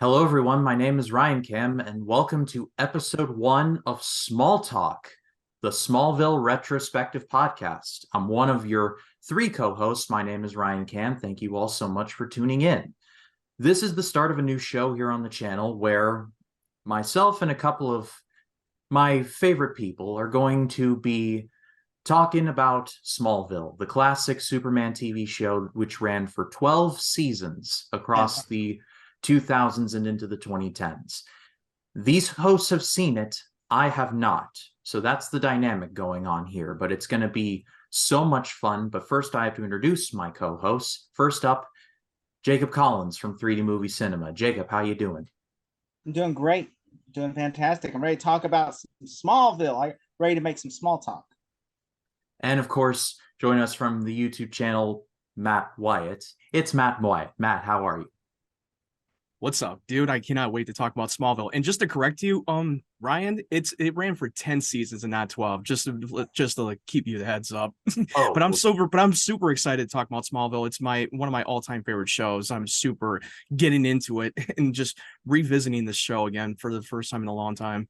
Hello, everyone. My name is Ryan Cam, and welcome to episode one of Smalltalk, the Smallville retrospective podcast. I'm one of your three co hosts. My name is Ryan Cam. Thank you all so much for tuning in. This is the start of a new show here on the channel where myself and a couple of my favorite people are going to be talking about Smallville, the classic Superman TV show, which ran for 12 seasons across the 2000s and into the 2010s. These hosts have seen it. I have not. So that's the dynamic going on here, but it's going to be so much fun. But first, I have to introduce my co-hosts. First up, Jacob Collins from 3D Movie Cinema. Jacob, how you doing? I'm doing great, doing fantastic. I'm ready to talk about Smallville. I'm ready to make some small talk. And of course, joining us from the YouTube channel, Matt Wyatt. It's Matt Wyatt. Matt, how are you? What's up, dude? I cannot wait to talk about Smallville. And just to correct you, Ryan, it ran for 10 seasons and not 12, just to like keep you the heads up. Oh, but I'm super excited to talk about Smallville. It's one of my all-time favorite shows. I'm super getting into it and just revisiting this show again for the first time in a long time.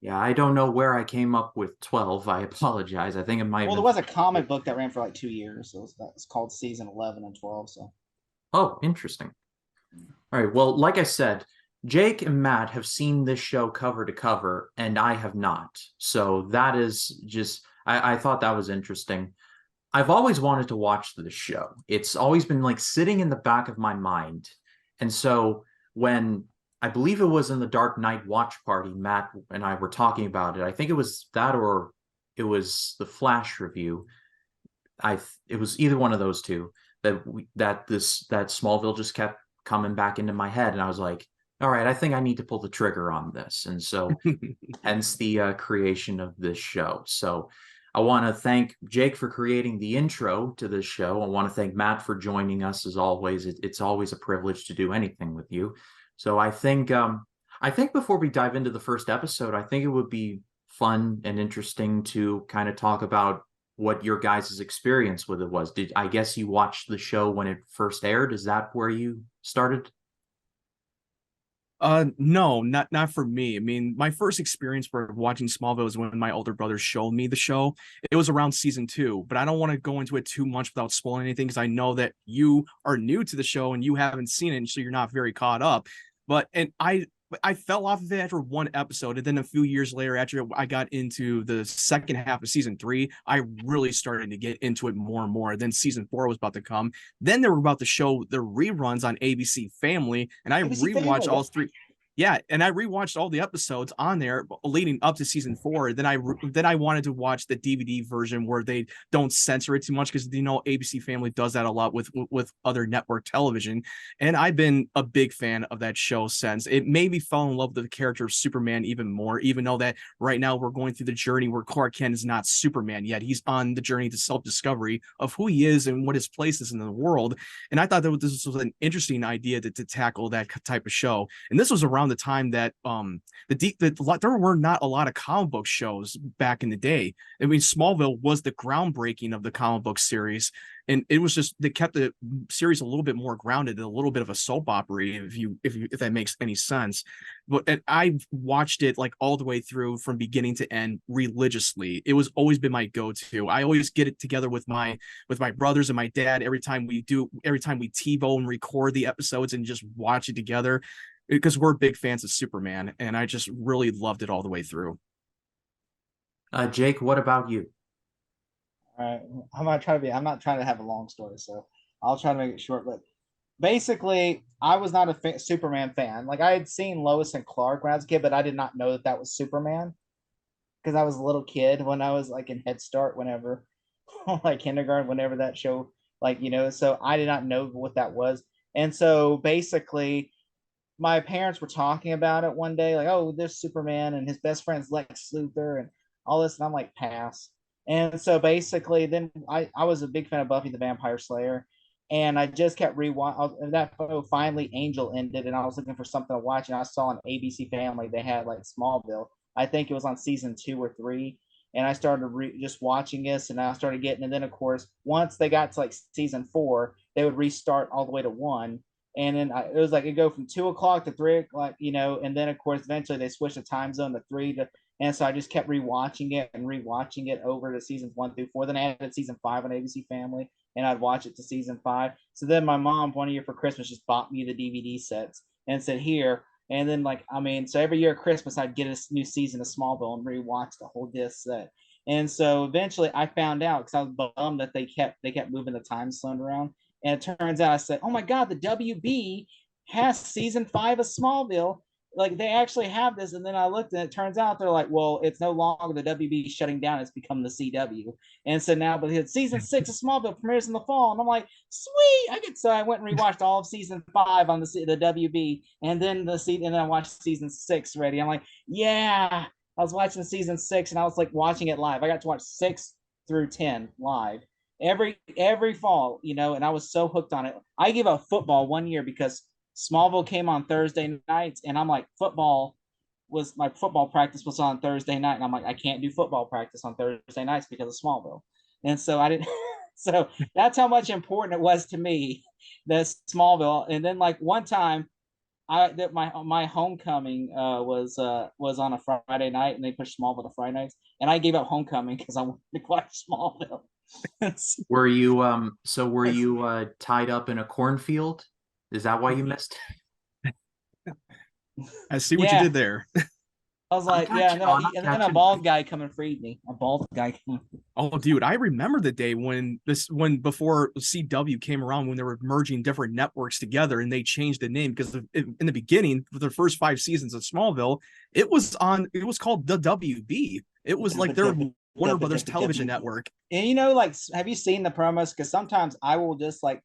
yeah, I don't know where I came up with 12. I apologize. I think it might have Well, there been. was a comic book that ran for like 2 years. So it's called season 11 and 12. So Oh, interesting. All right. Well, like I said, Jake and Matt have seen this show cover to cover, and I have not. So that is just, I thought that was interesting. I've always wanted to watch this show. It's always been like sitting in the back of my mind. And so when I believe it was in the Dark Knight watch party, Matt and I were talking about it. I think it was that or it was the Flash review. It was either one of those two that Smallville just kept coming back into my head, and I was like, all right, I think I need to pull the trigger on this, and so hence the creation of this show. So I want to thank Jake for creating the intro to this show. I want to thank Matt for joining us as always. It's always a privilege to do anything with you. So I think before we dive into the first episode, I think it would be fun and interesting to kind of talk about what your guys' experience with it was. Did I guess you watched the show when it first aired? Is that where you started? No, not for me. I mean, my first experience for watching Smallville was when my older brother showed me the show. It was around season two, but I don't want to go into it too much without spoiling anything because I know that you are new to the show and you haven't seen it, and so you're not very caught up. But I fell off of it after one episode, and then a few years later, after I got into the second half of season three, I really started to get into it more and more. Then season four was about to come. Then they were about to show the reruns on ABC Family, and I ABC rewatched Family. all three. Yeah, and I rewatched all the episodes on there leading up to season four. Then I wanted to watch the DVD version where they don't censor it too much because ABC Family does that a lot with other network television. And I've been a big fan of that show since. It made me fall in love with the character of Superman even more, even though that right now we're going through the journey where Clark Kent is not Superman yet. He's on the journey to self-discovery of who he is and what his place is in the world. And I thought that this was an interesting idea to tackle that type of show. And this was around the time that there were not a lot of comic book shows back in the day. I mean, Smallville was the groundbreaking of the comic book series, and it was just they kept the series a little bit more grounded, a little bit of a soap opera, if that makes any sense. But I watched it like all the way through from beginning to end religiously. It was always been my go-to. I always get it together with my brothers and my dad every time we TiVo and record the episodes and just watch it together because we're big fans of Superman, and I just really loved it all the way through. Jake, what about you? all right, I'm not trying to have a long story, so I'll try to make it short. But basically, I was not a Superman fan. Like I had seen Lois and Clark when I was a kid, but I did not know that that was Superman because I was a little kid when I was like in Head Start, whenever like kindergarten, whenever that show, so I did not know what that was. And so basically, my parents were talking about it one day, like, oh, there's Superman and his best friend's Lex Luthor and all this, and I'm like, pass. And so basically, then I was a big fan of Buffy the Vampire Slayer, and I just kept rewatching that. Finally, Angel ended, and I was looking for something to watch, and I saw on ABC Family they had like Smallville. I think it was on season 2 or 3, and I started just watching this, and I started getting. And then of course, once they got to like season 4, they would restart all the way to 1, And then it was like it go from 2 o'clock to 3 o'clock, and then of course eventually they switched the time zone to three to, and so I just kept rewatching it and rewatching it over to seasons 1 through 4. Then I added season 5 on ABC Family, and I'd watch it to season 5. So then my mom one year for Christmas just bought me the DVD sets and said here. And then so every year at Christmas I'd get a new season of Smallville and rewatch the whole disc set. And so eventually I found out because I was bummed that they kept moving the time zone around. And it turns out I said, oh my God, the WB has season 5 of Smallville. Like they actually have this. And then I looked and it turns out they're like, well, it's no longer the WB shutting down. It's become the CW. And so now, but it's season 6 of Smallville premieres in the fall. And I'm like, sweet. So I went and rewatched all of season 5 on the WB. And then and then I watched season 6 ready. I'm like, yeah, I was watching season 6 and I was like watching it live. I got to watch 6 through 10 live every fall, and I was so hooked on it. I gave up football one year because Smallville came on Thursday nights, and I'm like, my football practice was on Thursday night, and I'm like, I can't do football practice on Thursday nights because of Smallville. And so I didn't so that's how much important it was to me, that Smallville. And then like one time my homecoming was on a Friday night, and they pushed Smallville to Friday nights, and I gave up homecoming because I wanted to watch Smallville. Were you tied up in a cornfield? Is that why you missed? I see what you did there. I was like, yeah, and then a bald guy come and freed me. A bald guy come. Oh, dude, I remember the day when before CW came around, when they were merging different networks together and they changed the name, because in the beginning, for the first 5 seasons of Smallville, it was called the WB. It was like their Warner Brothers television network. And have you seen the promos? Because sometimes I will just go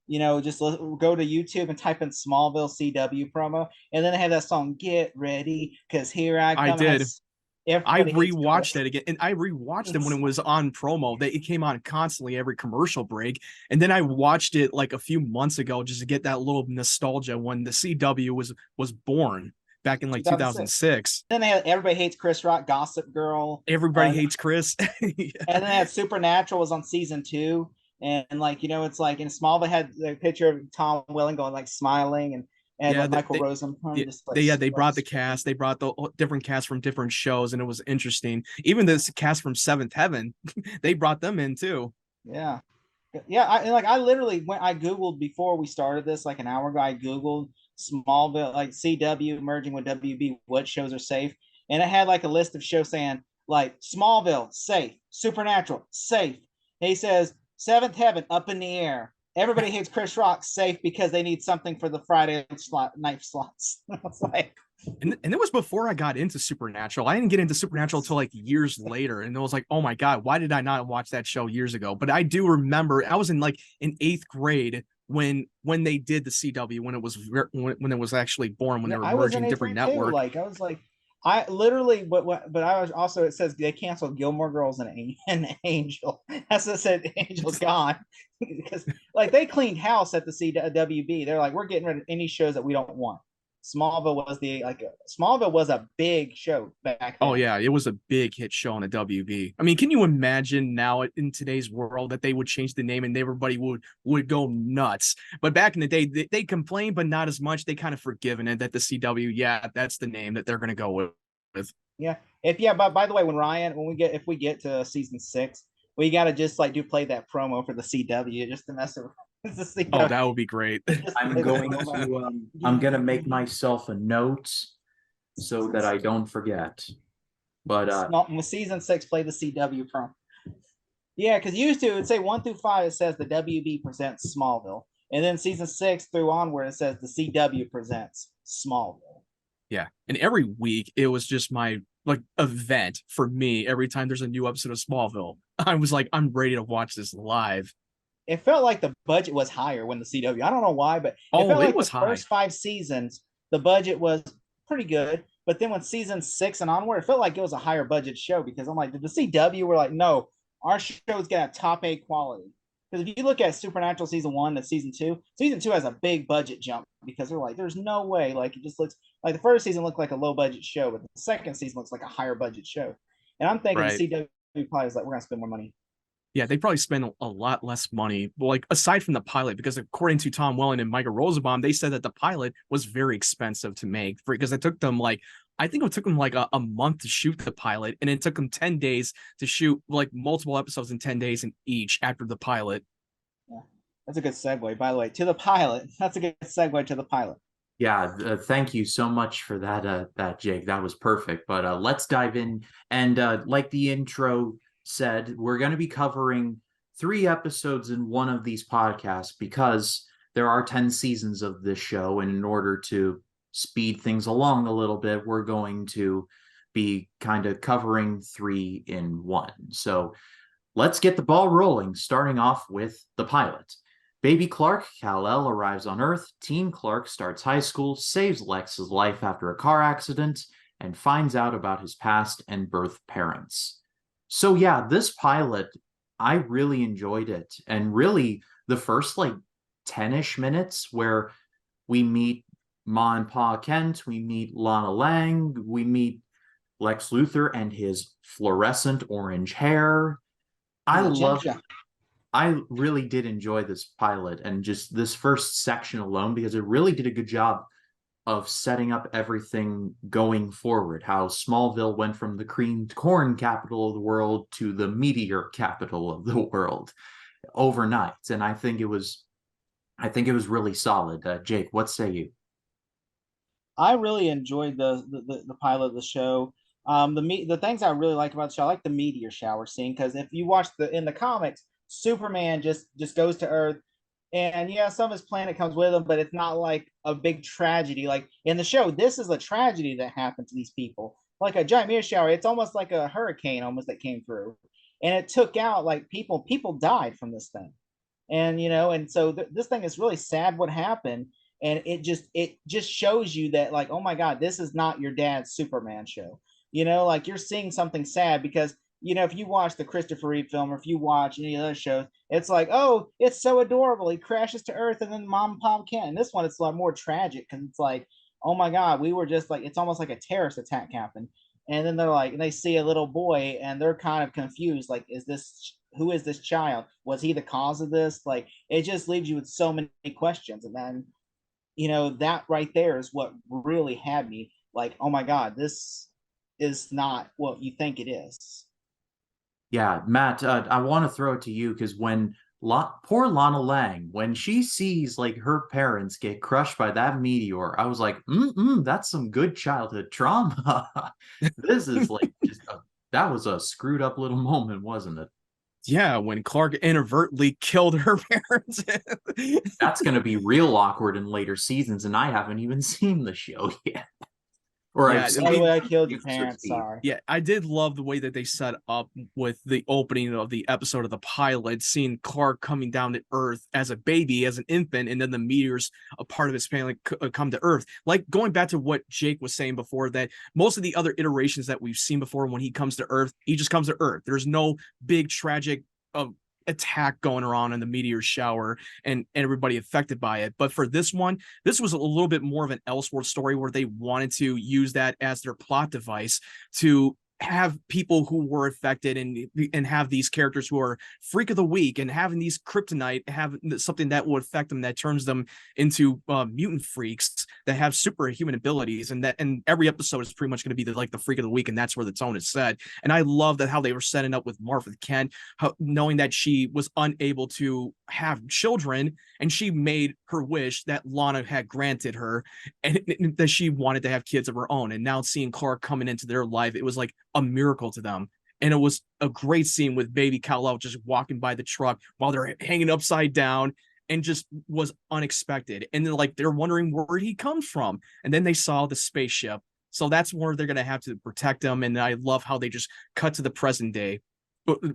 to YouTube and type in Smallville CW promo, and then I have that song "Get Ready" because here I come. I did. I rewatched it again, and I rewatched it when it was on promo. It came on constantly every commercial break, and then I watched it like a few months ago just to get that little nostalgia when the CW was born back in like 2006. Then they had Everybody Hates Chris Rock, Gossip Girl. Everybody Hates Chris. Yeah. And then they had Supernatural was on season 2. And it's like in Smallville had the picture of Tom Welling going like smiling, and Michael Rosen. They brought the cast. They brought the different cast from different shows, and it was interesting. Even this cast from Seventh Heaven, they brought them in too. Yeah. I literally I Googled before we started this like an hour ago. I Googled Smallville, like CW merging with WB, what shows are safe, and it had like a list of shows saying like Smallville safe, Supernatural safe. And he says Seventh Heaven up in the air. Everybody Hates Chris Rock safe because they need something for the Friday night slots. I was like, and it was before I got into Supernatural. I didn't get into Supernatural until like years later, and it was like, oh my God, why did I not watch that show years ago? But I do remember I was in 8th grade when they did the CW, when it was actually born, when they were merging different networks. Like I was like, I literally, but I was also, it says they canceled Gilmore Girls and Angel. That's what it said. Angel's gone because like they cleaned house at the CWB. They're like, we're getting rid of any shows that we don't want. Smallville was a big show back then. Oh yeah, it was a big hit show on the WB. I mean, can you imagine now in today's world that they would change the name and everybody would go nuts? But back in the day, they complained, but not as much. They kind of forgiven it that the CW, yeah, that's the name that they're gonna go with. Yeah. But by the way, if we get to season 6, we gotta just play that promo for the CW just to mess around. Oh, that would be great. I'm gonna make myself a note so that I don't forget. But with season 6, play the CW promo. Yeah, because used to it'd say 1 through 5, it says the WB presents Smallville, and then season 6 through onward it says the CW presents Smallville. Yeah, and every week it was just my event for me. Every time there's a new episode of Smallville, I was like, I'm ready to watch this live. It felt like the budget was higher when the CW. I don't know why, but it felt like the first 5 seasons, the budget was pretty good. But then when season 6 and onward, it felt like it was a higher budget show because I'm like, did the CW were like, no, our show's got top A quality. Because if you look at Supernatural season 1 and season 2 has a big budget jump because they're like, there's no way. Like it just looks like the first season looked like a low budget show, but the second season looks like a higher budget show. And I'm thinking the CW probably is like, we're gonna spend more money. Yeah, they probably spend a lot less money, like aside from the pilot, because according to Tom Welling and Michael Rosenbaum, they said that the pilot was very expensive to make because it took them like, I think it took them like a month to shoot the pilot, and it took them 10 days to shoot like multiple episodes in 10 days in each after the pilot. Yeah, that's a good segue, by the way, to the pilot. That's a good segue to the pilot. Yeah, thank you so much for that Jake. That was perfect. But let's dive in. And like the intro said, we're going to be covering 3 episodes in one of these podcasts because there are 10 seasons of this show. And in order to speed things along a little bit, we're going to be kind of covering 3 in 1. So let's get the ball rolling, starting off with the pilot. Baby Clark, Kal-El, arrives on Earth. Teen Clark starts high school, saves Lex's life after a car accident, and finds out about his past and birth parents. So yeah, this pilot, I really enjoyed it. And really, the first like 10-ish minutes where we meet Ma and Pa Kent, we meet Lana Lang, we meet Lex Luthor and his fluorescent orange hair. I really did enjoy this pilot and just this first section alone because it really did a good job of setting up everything going forward. How Smallville went from the creamed corn capital of the world to the meteor capital of the world overnight, and I think it was really solid. Jake, what say you? I really enjoyed the pilot of the show. The things I really like about the show, I like the meteor shower scene because if you watch in the comics, Superman just goes to Earth, and yeah, some of his planet comes with him, but it's not like a big tragedy. Like in the show, this is a tragedy that happened to these people. Like a giant meteor shower, it's almost like a hurricane almost that came through, and it took out like people. People died from this thing, and and so this thing is really sad what happened, and it just shows you that like, oh my god, this is not your dad's Superman show. Like you're seeing something sad because if you watch the Christopher Reeve film or if you watch any other shows, it's like, oh, it's so adorable. He crashes to Earth and then mom and pop can't. And this one, it's a lot more tragic because it's like, oh my God, we were just like, it's almost like a terrorist attack happened. And then they're like, and they see a little boy and they're kind of confused. Like, who is this child? Was he the cause of this? Like, it just leaves you with so many questions. And then, that right there is what really had me like, oh my God, this is not what you think it is. Yeah, Matt, I want to throw it to you because when poor Lana Lang, when she sees like her parents get crushed by that meteor, I was like, that's some good childhood trauma. This is like that was a screwed up little moment, wasn't it? Yeah, when Clark inadvertently killed her parents. That's going to be real awkward in later seasons, and I haven't even seen the show yet. Or Yeah, by the way, I killed your parents. Sorry. Yeah, I did love the way that they set up with the opening of the episode of the pilot, seeing Clark coming down to Earth as a baby, as an infant, and then the meteors, a part of his family, come to Earth. Like going back to what Jake was saying before, that most of the other iterations that we've seen before, when he comes to Earth, he just comes to Earth. There's no big tragic attack going around in the meteor shower and everybody affected by it. But for this one, this was a little bit more of an Elseworld story where they wanted to use that as their plot device to have people who were affected and have these characters who are freak of the week and having these kryptonite have something that will affect them that turns them into mutant freaks that have superhuman abilities, and every episode is pretty much going to be like the freak of the week, and that's where the tone is set. And I love that how they were setting up with Martha Kent, knowing that she was unable to have children and she made her wish that Lana had granted her, and that she wanted to have kids of her own. And now seeing Clark coming into their life, it was like a miracle to them. And it was a great scene with baby Kal-El just walking by the truck while they're hanging upside down, and just was unexpected. And they're wondering where he comes from. And then they saw the spaceship. So that's where they're going to have to protect him. And I love how they just cut to the present day,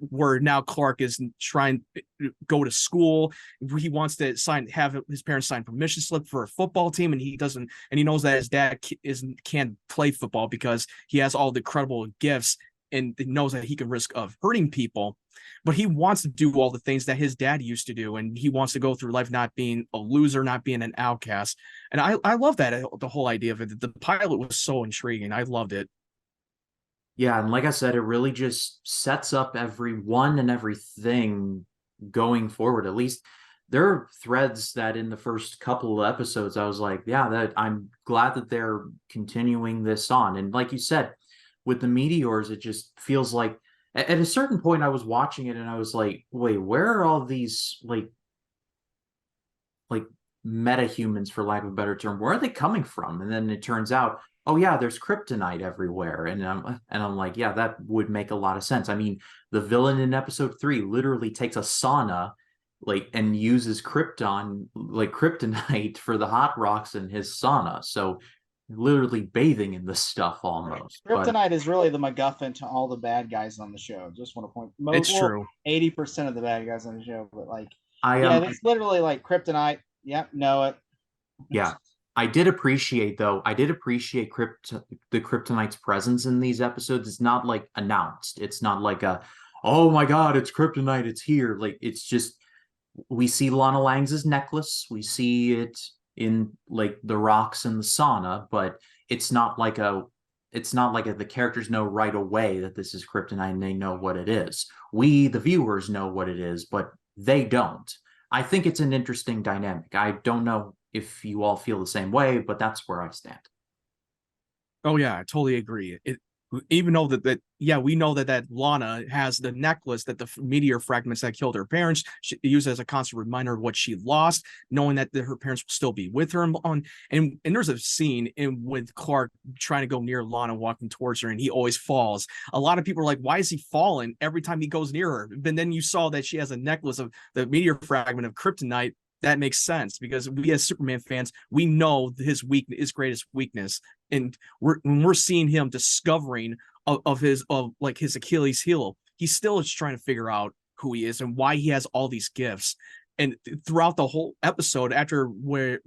where now Clark is trying to go to school. He wants to have his parents sign permission slip for a football team, and he doesn't. And he knows that his dad can't play football because he has all the incredible gifts, and knows that he can risk of hurting people. But he wants to do all the things that his dad used to do, and he wants to go through life not being a loser, not being an outcast. And I love that, the whole idea of it. The pilot was so intriguing. I loved it. Yeah, and like I said, it really just sets up everyone and everything going forward. At least there are threads that in the first couple of episodes, I was like, yeah, that I'm glad that they're continuing this on. And like you said, with the meteors, it just feels like at a certain point I was watching it and I was like, wait, where are all these like meta humans, for lack of a better term? Where are they coming from? And then it turns out, oh yeah, there's kryptonite everywhere. And I'm like, yeah, that would make a lot of sense. I mean, the villain in episode 3 literally takes a sauna like and uses kryptonite for the hot rocks in his sauna. So literally bathing in the stuff almost. But Kryptonite is really the MacGuffin to all the bad guys on the show. Just want to point, It's true. 80% of the bad guys on the show, but like, I yeah, it's literally like kryptonite. Yep, know it. Yeah. I did appreciate the kryptonite's presence in these episodes. It's not like announced. It's not like oh my God, it's kryptonite, it's here. Like it's just we see Lana Lang's necklace, we see it in like the rocks and the sauna, but the characters know right away that this is kryptonite and they know what it is. We, the viewers, know what it is, but they don't. I think it's an interesting dynamic. I don't know if you all feel the same way, but that's where I stand. Oh yeah, I totally agree. Even though that yeah, we know that Lana has the necklace that the meteor fragments that killed her parents she used as a constant reminder of what she lost, knowing that her parents will still be with her. And there's a scene in with Clark trying to go near Lana, walking towards her, and he always falls. A lot of people are like, why is he falling every time he goes near her? But then you saw that she has a necklace of the meteor fragment of kryptonite. That makes sense because we as Superman fans, we know his greatest weakness, and when we're seeing him discovering of his Achilles heel, he still is trying to figure out who he is and why he has all these gifts. And throughout the whole episode, after where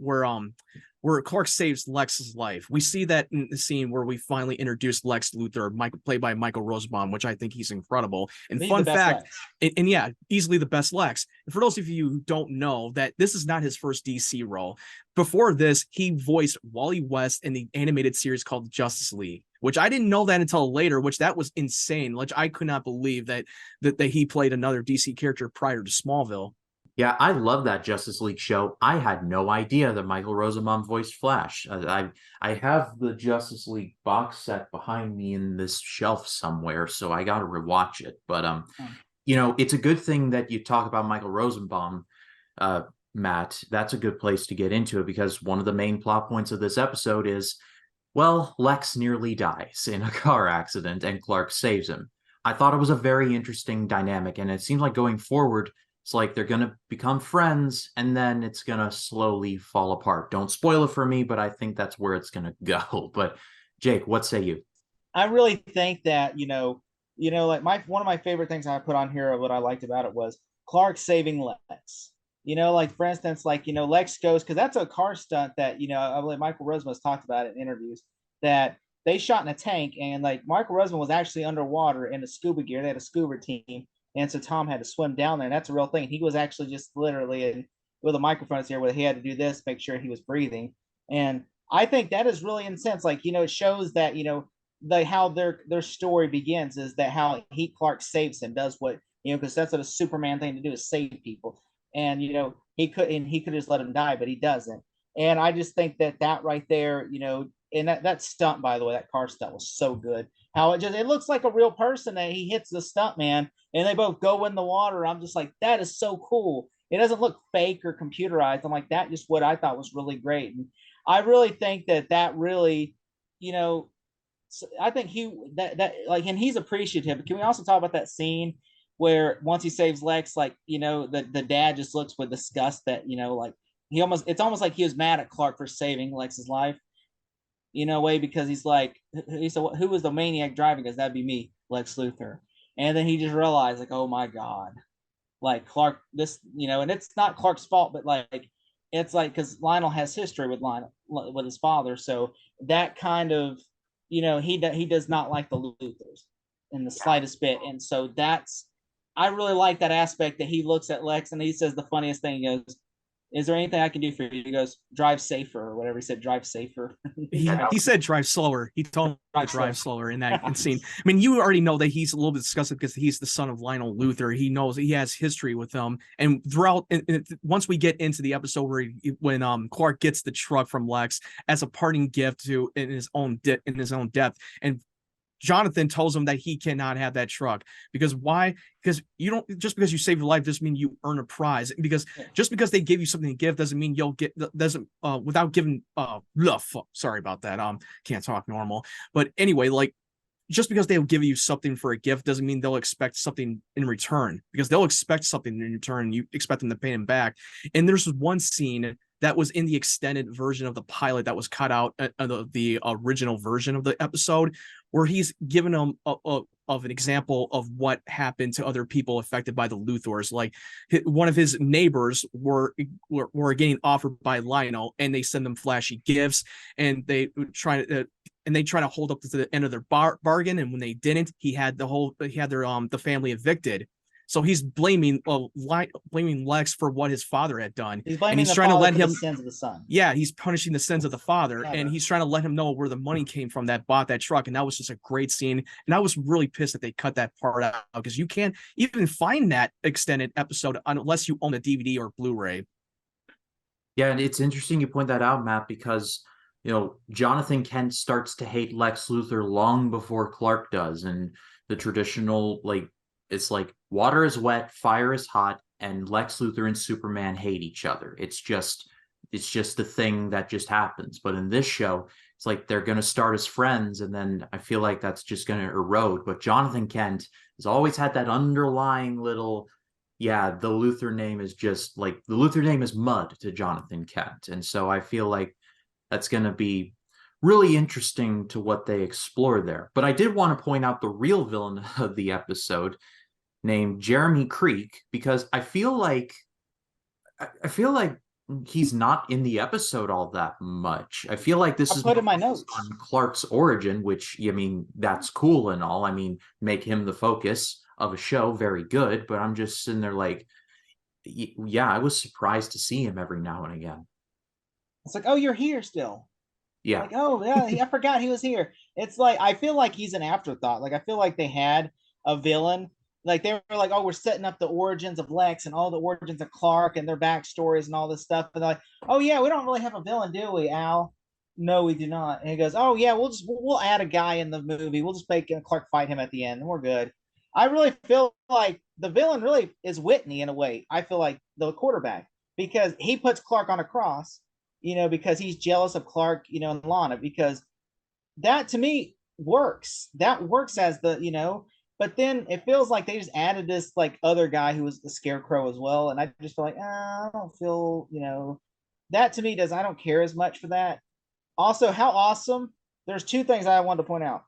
Clark saves Lex's life, we see that in the scene where we finally introduced Lex Luthor, played by Michael Rosenbaum, which I think he's incredible. And He's fun fact, and yeah, easily the best Lex. And for those of you who don't know, that this is not his first DC role. Before this, he voiced Wally West in the animated series called Justice League, which I didn't know that until later, which that was insane. Which I could not believe that he played another DC character prior to Smallville. Yeah, I love that Justice League show. I had no idea that Michael Rosenbaum voiced Flash. I have the Justice League box set behind me in this shelf somewhere, so I got to rewatch it. But it's a good thing that you talk about Michael Rosenbaum, Matt. That's a good place to get into it because one of the main plot points of this episode is, well, Lex nearly dies in a car accident and Clark saves him. I thought it was a very interesting dynamic, and it seems like going forward it's like they're going to become friends and then it's going to slowly fall apart. Don't spoil it for me, but I think that's where it's going to go. But Jake, what say you? I really think that, like one of my favorite things I put on here of what I liked about it was Clark saving Lex. Like for instance, like, Lex goes, because that's a car stunt that, I believe Michael Roseman has talked about it in interviews, that they shot in a tank and like Michael Roseman was actually underwater in a scuba gear. They had a scuba team. And so Tom had to swim down there, and that's a real thing. He was actually just literally with a microphone here where he had to do this, make sure he was breathing. And I think that is really intense. Like, it shows that, how their story begins is that how Clark saves him, does what, because that's what a Superman thing to do is save people. And, he could just let him die, but he doesn't. And I just think that right there, and that stunt, by the way, that car stunt was so good. How it looks like a real person that he hits the stunt man and they both go in the water. I'm just like, that is so cool. It doesn't look fake or computerized. I'm like, that just what I thought was really great. And I really think that really, I think and he's appreciative. But can we also talk about that scene where once he saves Lex, like, the dad just looks with disgust that, like it's almost like he was mad at Clark for saving Lex's life. Way because he said, who was the maniac driving us? That'd be me, Lex Luthor. And then he just realized, like, oh my God, like Clark, and it's not Clark's fault, but like, it's like, because Lionel has history with with his father. So that kind of, he does not like the Luthors in the slightest bit. And so I really like that aspect that he looks at Lex and he says the funniest thing. He goes, is there anything I can do for you? He goes, drive safer or whatever. He said, drive safer. He said drive slower. He told him to drive slower in that scene. I mean, you already know that he's a little bit disgusted because he's the son of Lionel Luther. He knows he has history with them. And throughout, once we get into the episode when Clark gets the truck from Lex as a parting gift to in his own death, and Jonathan tells him that he cannot have that truck because why? Because you don't just because you save your life doesn't mean you earn a prize. Because just because they give you something to give doesn't mean you'll get without giving sorry about that. Can't talk normal. But anyway, like just because they'll give you something for a gift doesn't mean they'll expect something in return, because they'll expect something in return. You expect them to pay them back. And there's one scene that was in the extended version of the pilot that was cut out of the original version of the episode, where he's given them of an example of what happened to other people affected by the Luthors. Like one of his neighbors were getting offered by Lionel, and they send them flashy gifts, and they try to hold up to the end of their bargain. And when they didn't, he had their the family evicted. So he's blaming Lex for what his father had done. He's trying to let him the sins of the son. Yeah, he's punishing the sins of the father, and he's trying to let him know where the money came from that bought that truck. And that was just a great scene. And I was really pissed that they cut that part out, because you can't even find that extended episode unless you own a DVD or Blu-ray. Yeah, and it's interesting you point that out, Matt, because Jonathan Kent starts to hate Lex Luthor long before Clark does, and the traditional it's like water is wet, fire is hot, and Lex Luthor and Superman hate each other. It's just the thing that just happens. But in this show, it's like they're going to start as friends, and then I feel like that's just going to erode. But Jonathan Kent has always had that underlying little, the Luthor name is just like, the Luthor name is mud to Jonathan Kent. And so I feel like that's going to be really interesting to what they explore there. But I did want to point out the real villain of the episode, named Jeremy Creek, because I feel like he's not in the episode all that much. I feel like this is put in my notes on Clark's origin, which that's cool and all. Make him the focus of a show, very good. But I'm just sitting there like, I was surprised to see him every now and again. It's like, oh, you're here still. Yeah. Like, oh yeah, I forgot he was here. It's like, I feel like he's an afterthought. Like, I feel like they had a villain. Like, they were like, oh, we're setting up the origins of Lex and all the origins of Clark and their backstories and all this stuff. And they're like, oh yeah, we don't really have a villain, do we, Al? No, we do not. And he goes, oh yeah, we'll add a guy in the movie. We'll just make Clark fight him at the end, and we're good. I really feel like the villain really is Whitney in a way. I feel like the quarterback, because he puts Clark on a cross, because he's jealous of Clark, and Lana, because that to me works. That works as but then it feels like they just added this other guy who was the Scarecrow as well. And I just feel like, I don't feel, that to me I don't care as much for that. Also, how awesome. There's two things I wanted to point out.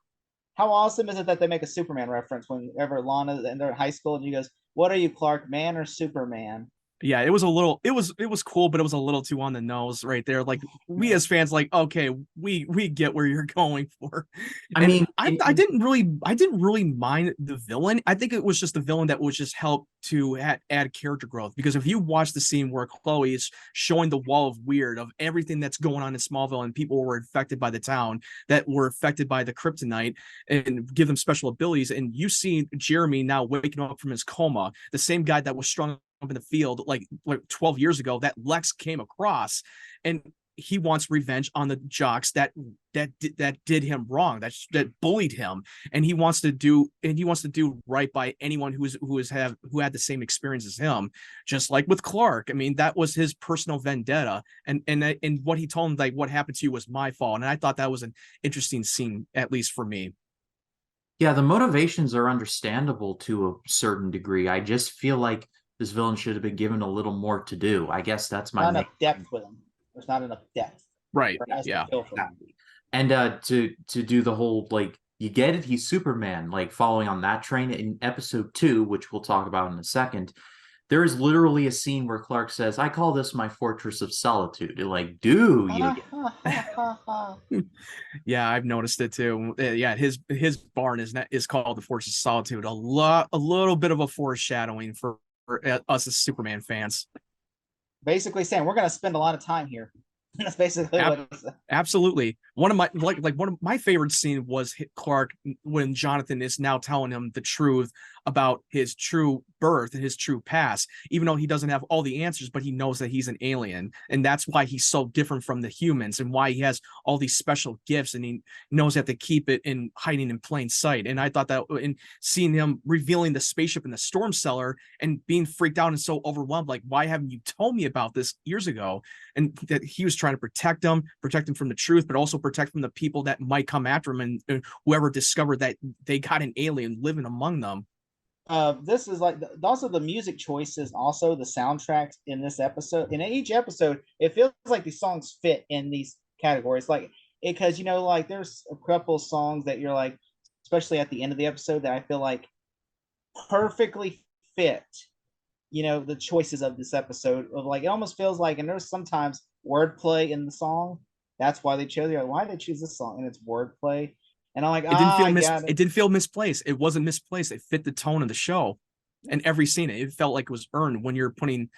How awesome is it that they make a Superman reference whenever Lana and they're in high school, and he goes, what are you, Clark, man or Superman? Yeah, it was cool, but it was a little too on the nose right there. Like, we as fans, like, okay, we get where you're going for. I didn't really mind the villain. I think it was just the villain that would just help to add character growth. Because if you watch the scene where Chloe is showing the wall of weird of everything that's going on in Smallville, and people were infected by the town, that were affected by the kryptonite, and give them special abilities, and you see Jeremy now waking up from his coma, the same guy that was strung up in the field like 12 years ago that Lex came across, and he wants revenge on the jocks that did him wrong, that bullied him, and he wants to do right by anyone who had the same experience as him, just like with Clark. I mean, that was his personal vendetta, and what he told him, like, what happened to you was my fault. And I thought that was an interesting scene, at least for me. Yeah, the motivations are understandable to a certain degree. I just feel like this villain should have been given a little more to do. I guess that's my not enough depth with him. There's not enough depth. Right. Yeah. And to do the whole, like, you get it, he's Superman, like, following on that train in episode 2, which we'll talk about in a second. There is literally a scene where Clark says, I call this my fortress of solitude. Like, do you? Yeah, I've noticed it too. Yeah, his barn is called the Fortress of Solitude. A little bit of a foreshadowing for us as Superman fans. basically saying we're going to spend a lot of time here. That's basically what it's. Absolutely. One of my one of my favorite scene was Clark when Jonathan is now telling him the truth about his true birth and his true past, even though he doesn't have all the answers, but he knows that he's an alien. And that's why he's so different from the humans and why he has all these special gifts and he knows that to keep it in hiding in plain sight. And I thought that in seeing him revealing the spaceship in the storm cellar and being freaked out and so overwhelmed, like, why haven't you told me about this years ago? And that he was trying to protect him from the truth, but also protect from the people that might come after him and whoever discovered that they got an alien living among them. This is like also the music choices, also the soundtracks in this episode. In each episode, it feels like these songs fit in these categories, like because like there's a couple songs that you're like, especially at the end of the episode, that I feel like perfectly fit the choices of this episode of like it almost feels like, and there's sometimes wordplay in the song. That's why they chose. Like, why did they choose this song? And it's wordplay. And I'm like, it didn't feel misplaced. It wasn't misplaced. It fit the tone of the show, and every scene it felt like it was earned. When you're putting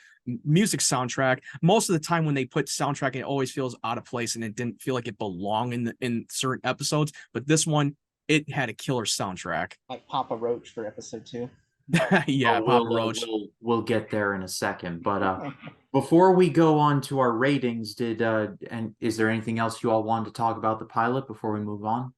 music soundtrack, most of the time when they put soundtrack, it always feels out of place, and it didn't feel like it belonged in certain episodes. But this one, it had a killer soundtrack. Like Papa Roach for episode 2. Yeah, Papa Roach. We'll get there in a second, but before we go on to our ratings, and is there anything else you all wanted to talk about the pilot before we move on?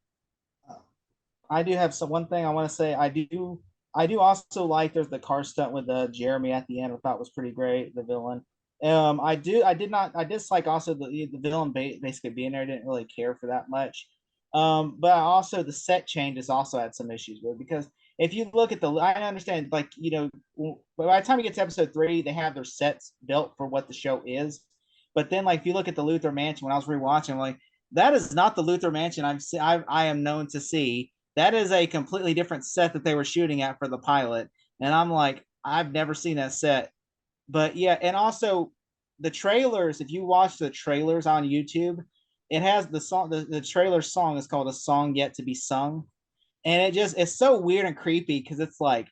I do have one thing I want to say. I do also like there's the car stunt with Jeremy at the end. I thought was pretty great. The villain. I dislike also the villain basically being there. I didn't really care for that much. But also the set changes also had some issues with, because if you look at I understand, like, by the time you get to episode 3, they have their sets built for what the show is. But then, like, if you look at the Luthor Mansion, when I was rewatching, I'm like, that is not the Luthor Mansion I am known to see. That is a completely different set that they were shooting at for the pilot. And I'm like, I've never seen that set. But yeah, and also the trailers, if you watch the trailers on YouTube, it has the song, the trailer song is called A Song Yet to Be Sung. And it's so weird and creepy because it's like,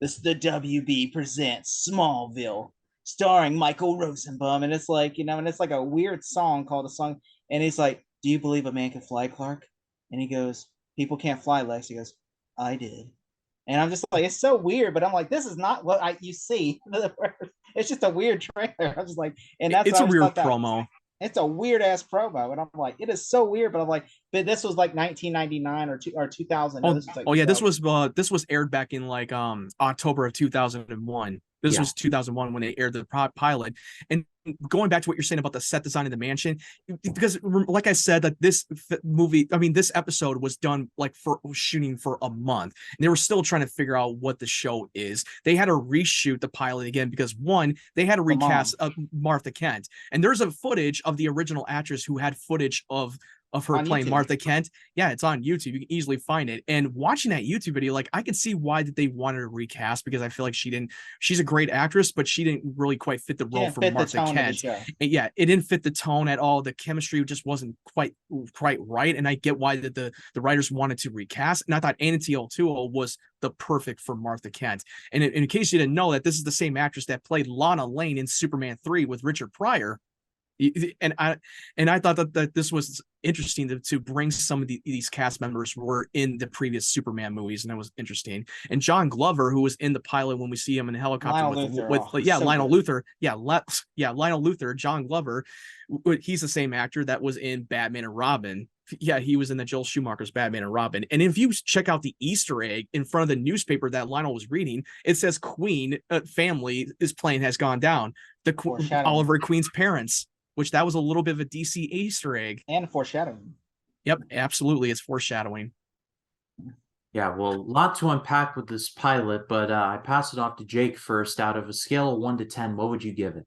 this the WB presents Smallville, starring Michael Rosenbaum. And it's like, and it's like a weird song called A Song. And he's like, do you believe a man can fly, Clark? And he goes, people can't fly, Lex. He goes, I did. And I'm just like, it's so weird, but I'm like, this is not what you see. It's just a weird trailer. I'm just like, and that's it's a weird promo. It's a weird ass promo, and I'm like, it is so weird. But I'm like, but this was like 1999 or 2000. This was aired back in like October of 2001. This was 2001 when they aired the pilot. And going back to what you're saying about the set design of the mansion, because like I said, that this this episode was done like for shooting for a month, and they were still trying to figure out what the show is. They had to reshoot the pilot again because one, they had to recast Martha Kent, and there's a footage of the original actress who had footage of her on playing YouTube. Martha Kent. Yeah, it's on YouTube. You can easily find it. And watching that YouTube video, like, I could see why that they wanted to recast, because I feel like she's a great actress, but she didn't really quite fit the role for Martha Kent. And yeah, it didn't fit the tone at all. The chemistry just wasn't quite right. And I get why the writers wanted to recast. And I thought Anna O'Toole was the perfect for Martha Kent. And in case you didn't know, that this is the same actress that played Lana Lane in Superman 3 with Richard Pryor. And I thought that this was interesting to bring some of these cast members who were in the previous Superman movies, and that was interesting. And John Glover, who was in the pilot when we see him in the helicopter Lionel Luthor, John Glover, he's the same actor that was in Batman and Robin. Yeah, he was in the Joel Schumacher's Batman and Robin. And if you check out the Easter egg in front of the newspaper that Lionel was reading, it says Queen family, his plane has gone down. Oliver Queen's parents, which that was a little bit of a DC Easter egg. And foreshadowing. Yep, absolutely. It's foreshadowing. Yeah, well, a lot to unpack with this pilot, but I pass it off to Jake first. Out of a scale of 1 to 10, what would you give it?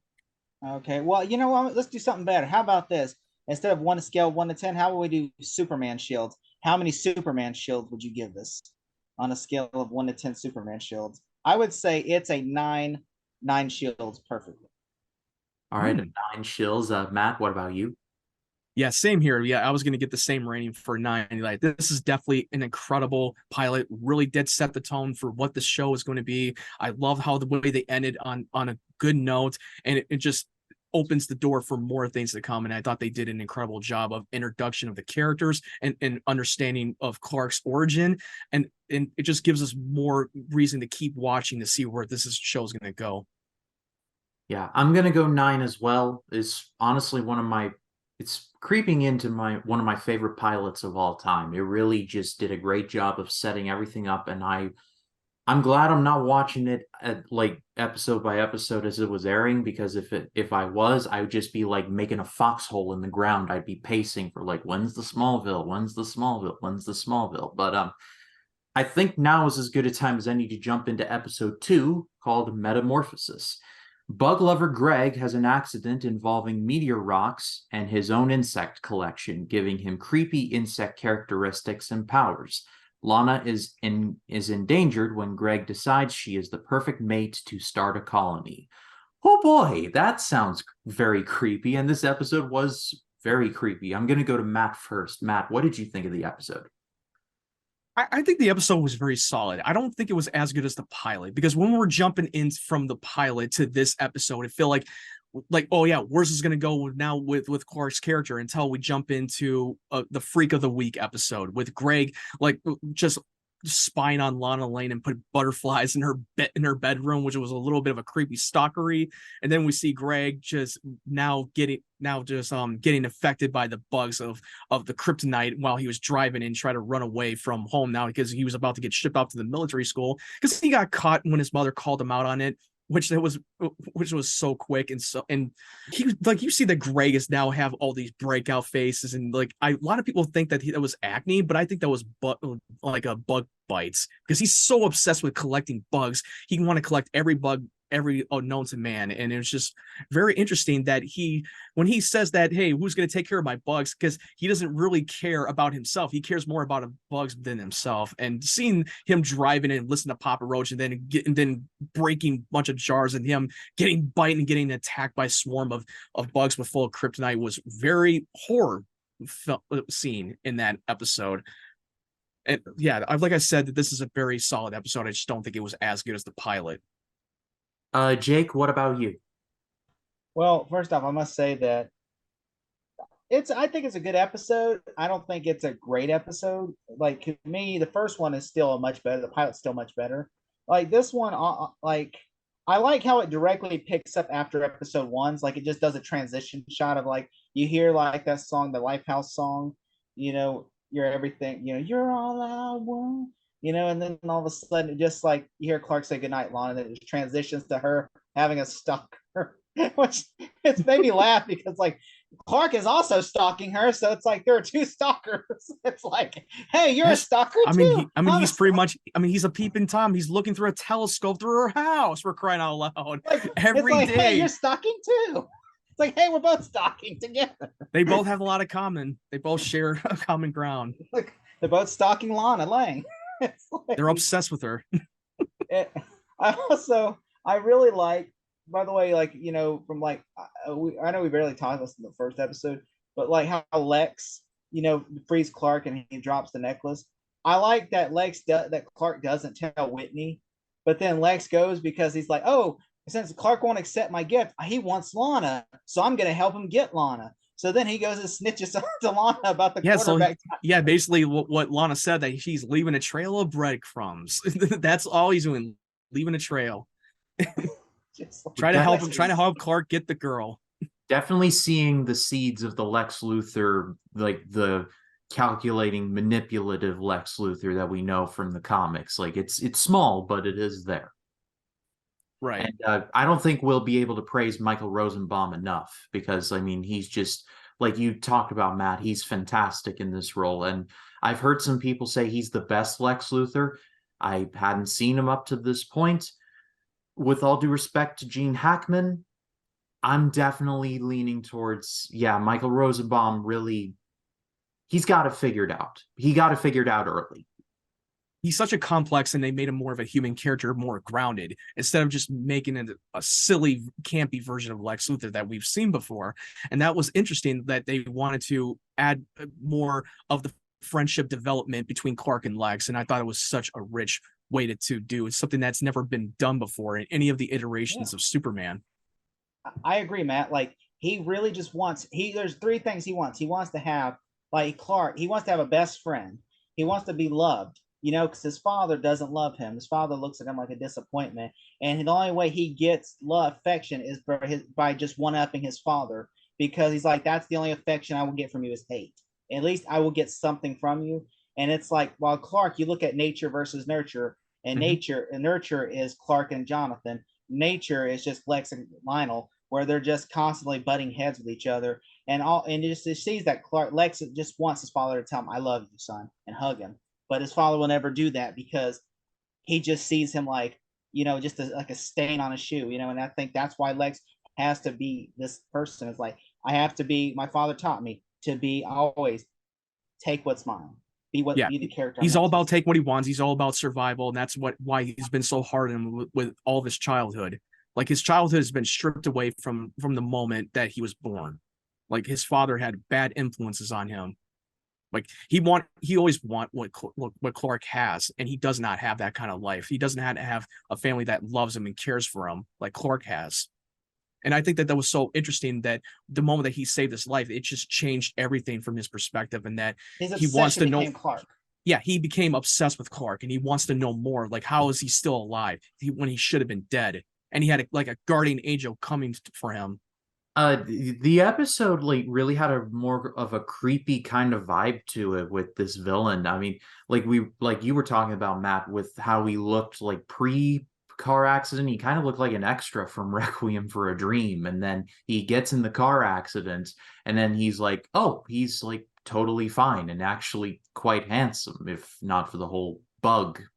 Okay, well, you know what? Let's do something better. How about this? Instead of 1 scale 1 to 10, how about we do Superman shields? How many Superman shields would you give this on a scale of 1 to 10 Superman shields? I would say it's a 9 shields perfectly. All right, 9 shills. Matt, what about you? Yeah, same here. Yeah, I was going to get the same rating for 9. Like, this is definitely an incredible pilot. Really did set the tone for what the show is going to be. I love how the way they ended on a good note, and it just opens the door for more things to come. And I thought they did an incredible job of introduction of the characters and understanding of Clark's origin. And it just gives us more reason to keep watching to see where show's going to go. Yeah, I'm gonna go 9 as well. It's honestly it's creeping into one of my favorite pilots of all time. It really just did a great job of setting everything up, and I'm glad I'm not watching it at like episode by episode as it was airing, because if I was, I would just be like making a foxhole in the ground. I'd be pacing for like, when's the Smallville? When's the Smallville? When's the Smallville? But I think now is as good a time as any to jump into episode 2, called Metamorphosis. Bug lover Greg has an accident involving meteor rocks and his own insect collection, giving him creepy insect characteristics and powers. Lana is endangered when Greg decides she is the perfect mate to start a colony. Oh boy, that sounds very creepy, and this episode was very creepy. I'm going to go to Matt first. Matt, what did you think of the episode? I think the episode was very solid. I don't think it was as good as the pilot, because when we're jumping in from the pilot to this episode, it felt like, oh yeah, where's this gonna go now with Clark's character, until we jump into the Freak of the Week episode with Greg like just spying on Lana Lane and put butterflies in her bedroom, which was a little bit of a creepy stalkery. And then we see Greg just getting affected by the bugs of the kryptonite while he was driving and try to run away from home now, because he was about to get shipped out to the military school because he got caught when his mother called him out on it, which was so quick. And he was like, you see that Greg is now have all these breakout faces, and like a lot of people think that that was acne, but I think that was like a bug bites, because he's so obsessed with collecting bugs. He can want to collect every bug known to man. And it's just very interesting that when he says that, hey, who's going to take care of my bugs, because he doesn't really care about himself. He cares more about bugs than himself. And seeing him driving and listen to Papa Roach and then breaking a bunch of jars and him getting bitten and getting attacked by a swarm of bugs with full of kryptonite was very horror scene in that episode. And yeah, like I said, that this is a very solid episode. I just don't think it was as good as the pilot. Jake, what about you? Well, first off, I must say that I think it's a good episode. I don't think it's a great episode. Like, to me, the first one is still much better. The pilot's still much better. Like this one, like I like how it directly picks up after episode 1's. Like, it just does a transition shot of like, you hear like that song, the Lifehouse song, you're everything, you're all I want, and then all of a sudden, it just like you hear Clark say goodnight, Lana, and then it just transitions to her having a stalker, which it's made me laugh because like Clark is also stalking her, so it's like there are two stalkers. It's like, hey, you're a stalker too. He's pretty much. He's a peeping Tom. He's looking through a telescope through her house. We're crying out loud every day. Hey, you're stalking too. It's like, hey, we're both stalking together. They both have a lot of common. They both share a common ground. Like, they're both stalking Lana Lang. Like, they're obsessed with her. I really like, by the way, like, from like, I know we barely talked about this in the first episode, but like how Lex, frees Clark and he drops the necklace. I like that that Clark doesn't tell Whitney, but then Lex goes because he's like, oh, since Clark won't accept my gift, he wants Lana, so I'm going to help him get Lana. So then he goes and snitches to Lana about the quarterback. So basically what Lana said, that he's leaving a trail of breadcrumbs. That's all he's doing, leaving a trail. Trying to help Clark get the girl. Definitely seeing the seeds of the Lex Luthor, like the calculating, manipulative Lex Luthor that we know from the comics. Like it's small, but it is there. Right. And I don't think we'll be able to praise Michael Rosenbaum enough, because I mean, he's just, like you talked about, Matt, he's fantastic in this role. And I've heard some people say he's the best Lex Luthor. I hadn't seen him up to this point. With all due respect to Gene Hackman, I'm definitely leaning towards, Michael Rosenbaum really, he's got it figured out. He got it figured out early. He's such a complex, and they made him more of a human character, more grounded, instead of just making it a silly, campy version of Lex Luthor that we've seen before. And that was interesting that they wanted to add more of the friendship development between Clark and Lex. And I thought it was such a rich way to do. It's something that's never been done before in any of the iterations of Superman. I agree, Matt. Like he really just wants there's three things he wants. He wants to have like Clark, he wants to have a best friend. He wants to be loved, because his father doesn't love him. His father looks at him like a disappointment. And the only way he gets love, affection is by just one-upping his father, because he's like, that's the only affection I will get from you is hate. At least I will get something from you. And it's like, while Clark, you look at nature versus nurture, and nature and nurture is Clark and Jonathan. Nature is just Lex and Lionel, where they're just constantly butting heads with each other, and it sees that Lex just wants his father to tell him, "I love you, son," and hug him, but his father will never do that because he just sees him like just like a stain on a shoe, and I think that's why Lex has to be this person. It's like, I have to be. My father taught me to be always take what's mine, be the character. He's all about take what he wants. He's all about survival, and that's why he's been so hard with all of his childhood. Like his childhood has been stripped away from the moment that he was born. Like his father had bad influences on him. Like he always want what Clark has, and he does not have that kind of life. He doesn't have a family that loves him and cares for him like Clark has. And I think that was so interesting that the moment that he saved his life, it just changed everything from his perspective, and that he wants to know Clark. Yeah, he became obsessed with Clark, and he wants to know more. Like, how is he still alive when he should have been dead? And he had a guardian angel coming for him. The episode like really had a more of a creepy kind of vibe to it with this villain. I mean, like you were talking about, Matt, with how he looked like pre-car accident. He kind of looked like an extra from Requiem for a Dream, and then he gets in the car accident, and then he's like, oh, he's like totally fine and actually quite handsome, if not for the whole bug thing.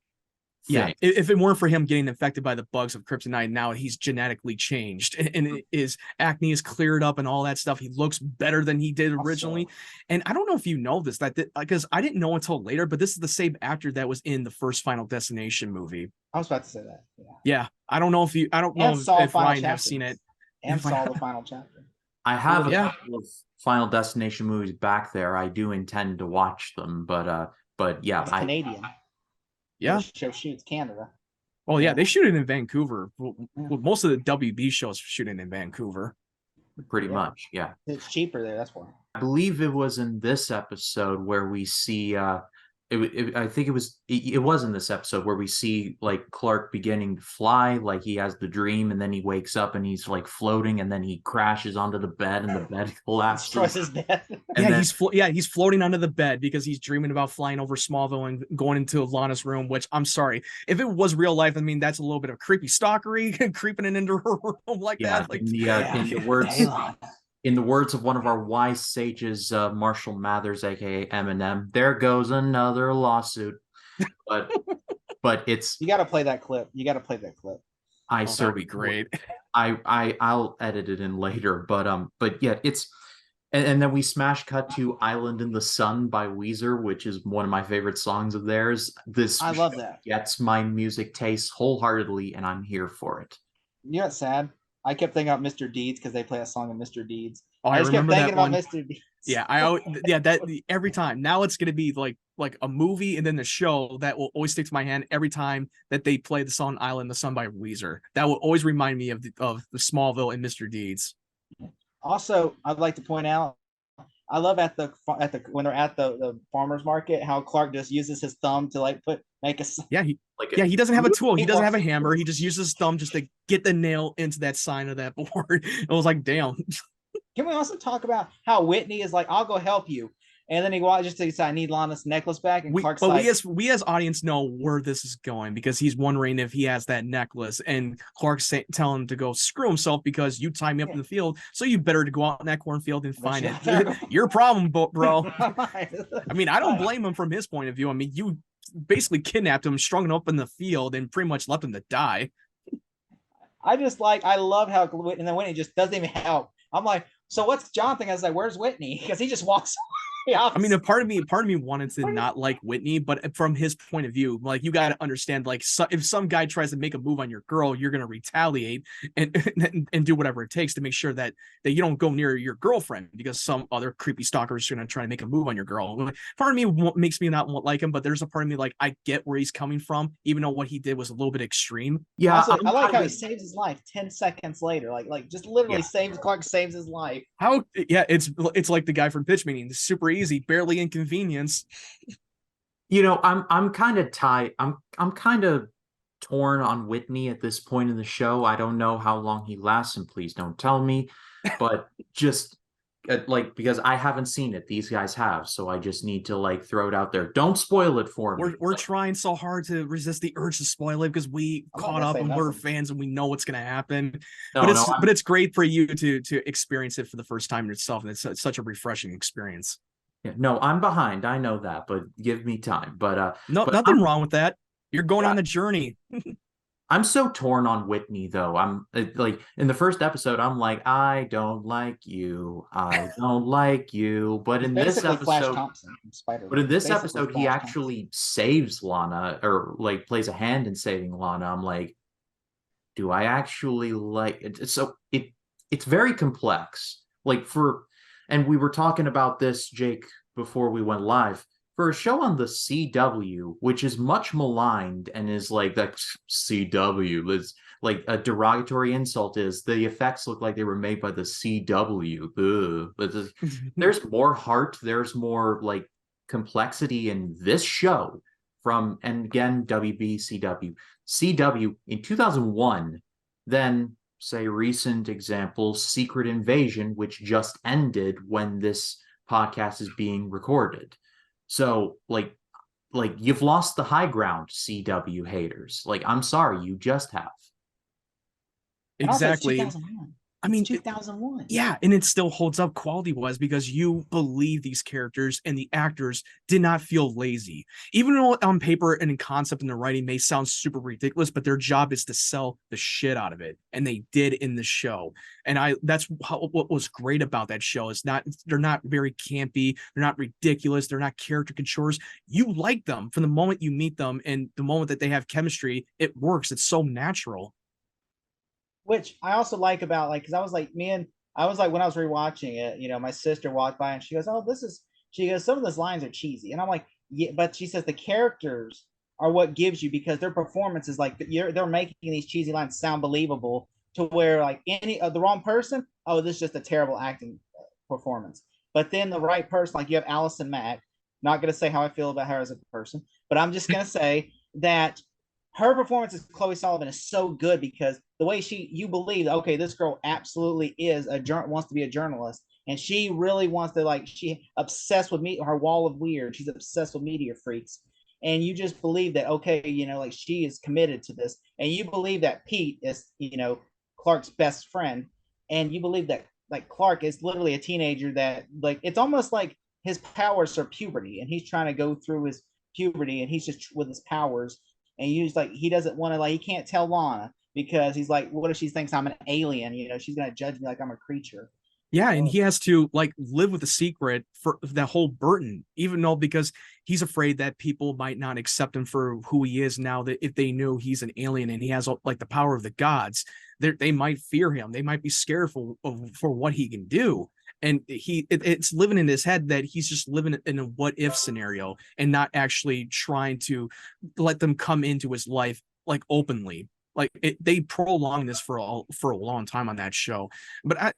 Yeah, if it weren't for him getting infected by the bugs of kryptonite, now he's genetically changed, and his acne is cleared up and all that stuff. He looks better than he did originally. And I don't know if you know this, because I didn't know until later, but this is the same actor that was in the first Final Destination movie. I was about to say that. Yeah, I don't know if Ryan have seen it. And saw the final chapter. I have a couple of Final Destination movies back there. I do intend to watch them, but yeah, it's Canadian. Yeah, the show shoots Canada. Oh yeah, they shoot it in Vancouver. Well, most of the WB shows shooting in Vancouver. Pretty much, yeah. It's cheaper there. That's why. I believe it was in this episode where we see I think it was in this episode where we see like Clark beginning to fly, like he has the dream, and then he wakes up and he's like floating, and then he crashes onto the bed, and the bed collapses. Destroys his bed. He's floating under the bed because he's dreaming about flying over Smallville and going into Lana's room. Which, I'm sorry, if it was real life, I mean, that's a little bit of creepy stalkery, creeping into her room like that. Like, in the words of one of our wise sages, Marshall Mathers, aka Eminem, there goes another lawsuit. But it's you got to play that clip. That'd be great. I'll edit it in later. But yeah, it's and then we smash cut to "Island in the Sun" by Weezer, which is one of my favorite songs of theirs. I love that. Gets my music taste wholeheartedly, and I'm here for it. You know what's sad? I kept thinking about Mr. Deeds because they play a song of Mr. Deeds. Oh, I remember that one. Mr. Deeds. Yeah, that every time. Now it's gonna be like a movie, and then the show that will always stick to my hand every time that they play the song "Island in the Sun" by Weezer. That will always remind me of the Smallville and Mr. Deeds. Also, I'd like to point out, I love when they're at the farmer's market, how Clark just uses his thumb to make a he doesn't have a tool. He doesn't have a hammer. He just uses his thumb just to get the nail into that sign of that board. It was like, damn. Can we also talk about how Whitney is like, I'll go help you, and then he just says, I need Lana's necklace back, and Clark's we as audience know where this is going, because he's wondering if he has that necklace, and Clark's telling him to go screw himself because you tied me up in the field, so you better to go out in that cornfield and find it. Your problem, bro. I mean, I don't blame him from his point of view. I mean, you basically kidnapped him, strung him up in the field, and pretty much left him to die. I love how, and then Whitney just doesn't even help. I'm like, so what's Jonathan? I was like, where's Whitney? Because he just walks away. I mean, a part of me wanted to not like Whitney, but from his point of view, like you got to understand, like if some guy tries to make a move on your girl, you're gonna retaliate and do whatever it takes to make sure that you don't go near your girlfriend because some other creepy stalker is gonna try to make a move on your girl. Part of me makes me not like him, but there's a part of me like I get where he's coming from, even though what he did was a little bit extreme. Yeah, Also, I like how he saves his life 10 seconds later. Like just literally Clark saves his life. How? Yeah, it's like the guy from Pitch Meeting. It's super easy, barely inconvenience. You know, I'm kind of tied. I'm kind of torn on Whitney at this point in the show. I don't know how long he lasts, and please don't tell me. But just like because I haven't seen it, these guys have, so I just need to like throw it out there. Don't spoil it for me. We're trying so hard to resist the urge to spoil it because we caught up and we're fans and we know what's gonna happen. But it's great for you to experience it for the first time yourself, and it's such a refreshing experience. Yeah, no, I'm behind. I know that, but give me time. But nothing wrong with that. You're going on the journey. I'm so torn on Whitney, though. I'm like in the first episode, I'm like, I don't like you, I don't like you. But in this episode, he actually saves Lana, or like plays a hand in saving Lana. I'm like, do I actually like it? So it's very complex. And we were talking about this, Jake, before we went live. For a show on the CW, which is much maligned and is like that CW is like a derogatory insult, is the effects look like they were made by the CW. There's more heart, there's more like complexity in this show and again, WB, CW in 2001 than say recent examples, Secret Invasion, which just ended when this podcast is being recorded. So, like you've lost the high ground, CW haters. Like, I'm sorry, you just have. Exactly. I mean, 2001. Yeah, and it still holds up quality-wise because you believe these characters and the actors did not feel lazy. Even though on paper and in concept and the writing may sound super ridiculous, but their job is to sell the shit out of it, and they did in the show. And that's what was great about that show is they're not very campy, they're not ridiculous, they're not character controllers. You like them from the moment you meet them, and the moment that they have chemistry, it works. It's so natural. Which I also like about because I was like when I was rewatching it, my sister walked by and she goes, she goes, some of those lines are cheesy. And I'm like, yeah, but she says the characters are what gives you, because their performance is like they're making these cheesy lines sound believable to where like any the wrong person, oh, this is just a terrible acting performance. But then the right person, like you have Allison Mack, not going to say how I feel about her as a person, but I'm just going to say that her performance as Chloe Sullivan is so good because the way you believe, okay, this girl absolutely is wants to be a journalist, and she really wants to she obsessed with her wall of weird. She's obsessed with media freaks, and you just believe that okay, she is committed to this, and you believe that Pete is Clark's best friend, and you believe that Clark is literally a teenager that it's almost like his powers are puberty, and he's trying to go through his puberty, and he's just with his powers. And he doesn't want to he can't tell Lana because he's like, what if she thinks I'm an alien? She's gonna judge me like I'm a creature. Yeah, and he has to live with the secret for that whole Burton, even though because he's afraid that people might not accept him for who he is now, that if they knew he's an alien and he has the power of the gods, they might fear him. They might be scared for what he can do. And it's living in his head that he's just living in a what if scenario and not actually trying to let them come into his life openly. They prolong this for a long time on that show. But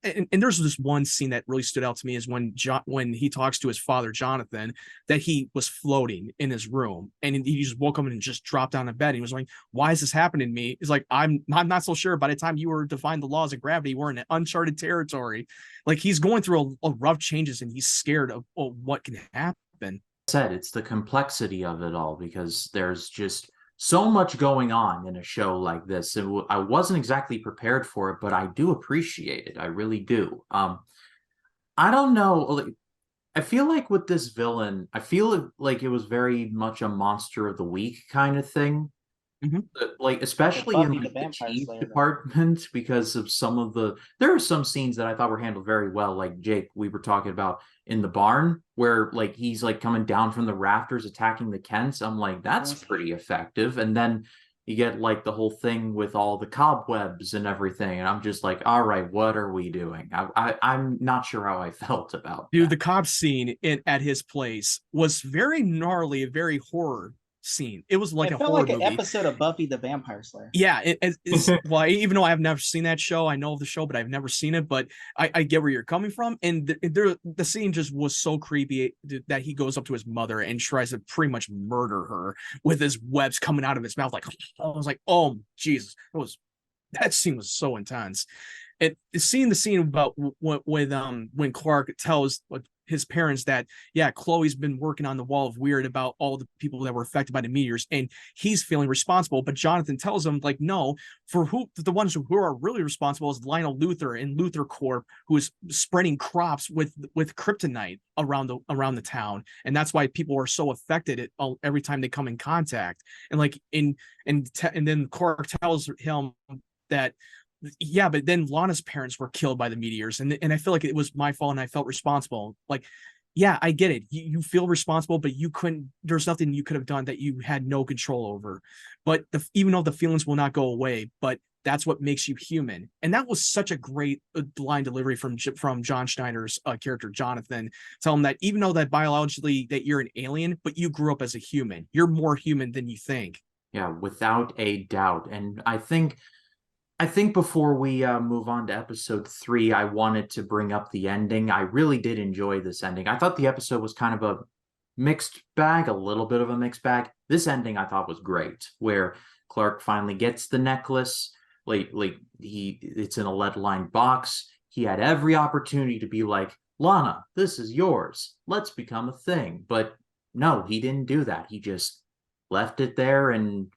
and there's this one scene that really stood out to me is when he talks to his father Jonathan, that he was floating in his room and he just woke up and just dropped down in bed. He was like, why is this happening to me? He's like, I'm not so sure. By the time you were defined the laws of gravity, we're in uncharted territory. He's going through a rough changes and he's scared of what can happen. Said it's the complexity of it all, because there's just so much going on in a show like this. I wasn't exactly prepared for it, but I do appreciate it. I really do. I don't know. I feel like with this villain, I feel like it was very much a monster of the week kind of thing. like Like a especially in Buffy the like the Vampire teeth Slayer. department, because of some of the there are some scenes that I thought were handled very well, like Jake, we were talking about in the barn where like he's like coming down from the rafters attacking the Kents. I'm like, that's pretty effective. And then you get like the whole thing with all the cobwebs and everything, and I'm just like, all right, what are we doing? I'm not sure how I felt about Dude, that. the cop scene at his place was very gnarly, a very horror scene. It was like It a felt horror like an movie. episode of Buffy the Vampire Slayer. Yeah, it's well, even though I've never seen that show, I know of the show, but I've never seen it. But I get where you're coming from, and the scene just was so creepy that he goes up to his mother and tries to pretty much murder her with his webs coming out of his mouth. Like I was like, oh Jesus, that scene was so intense. Seeing the scene about when Clark tells his parents that, yeah, Chloe's been working on the wall of weird about all the people that were affected by the meteors, and he's feeling responsible, but Jonathan tells him like, no, for who the ones who are really responsible is Lionel Luthor and Luthor Corp, who is spreading crops with kryptonite around the town, and that's why people are so affected every time they come in contact. And like and then Clark tells him that, yeah, but then Lana's parents were killed by the meteors, and I feel like it was my fault and I felt responsible. Like, yeah, I get it. You feel responsible, but you couldn't. There's nothing you could have done that you had no control over. But even though the feelings will not go away, but that's what makes you human. And that was such a great line delivery from John Schneider's character Jonathan. Tell him that even though that biologically that you're an alien, but you grew up as a human. You're more human than you think. Yeah, without a doubt. And I think before we move on to episode 3, I wanted to bring up the ending. I really did enjoy this ending. I thought the episode was kind of a mixed bag, a little bit of a mixed bag. This ending I thought was great, where Clark finally gets the necklace. It's in a lead-lined box. He had every opportunity to be like, Lana, this is yours. Let's become a thing. But no, he didn't do that. He just left it there, and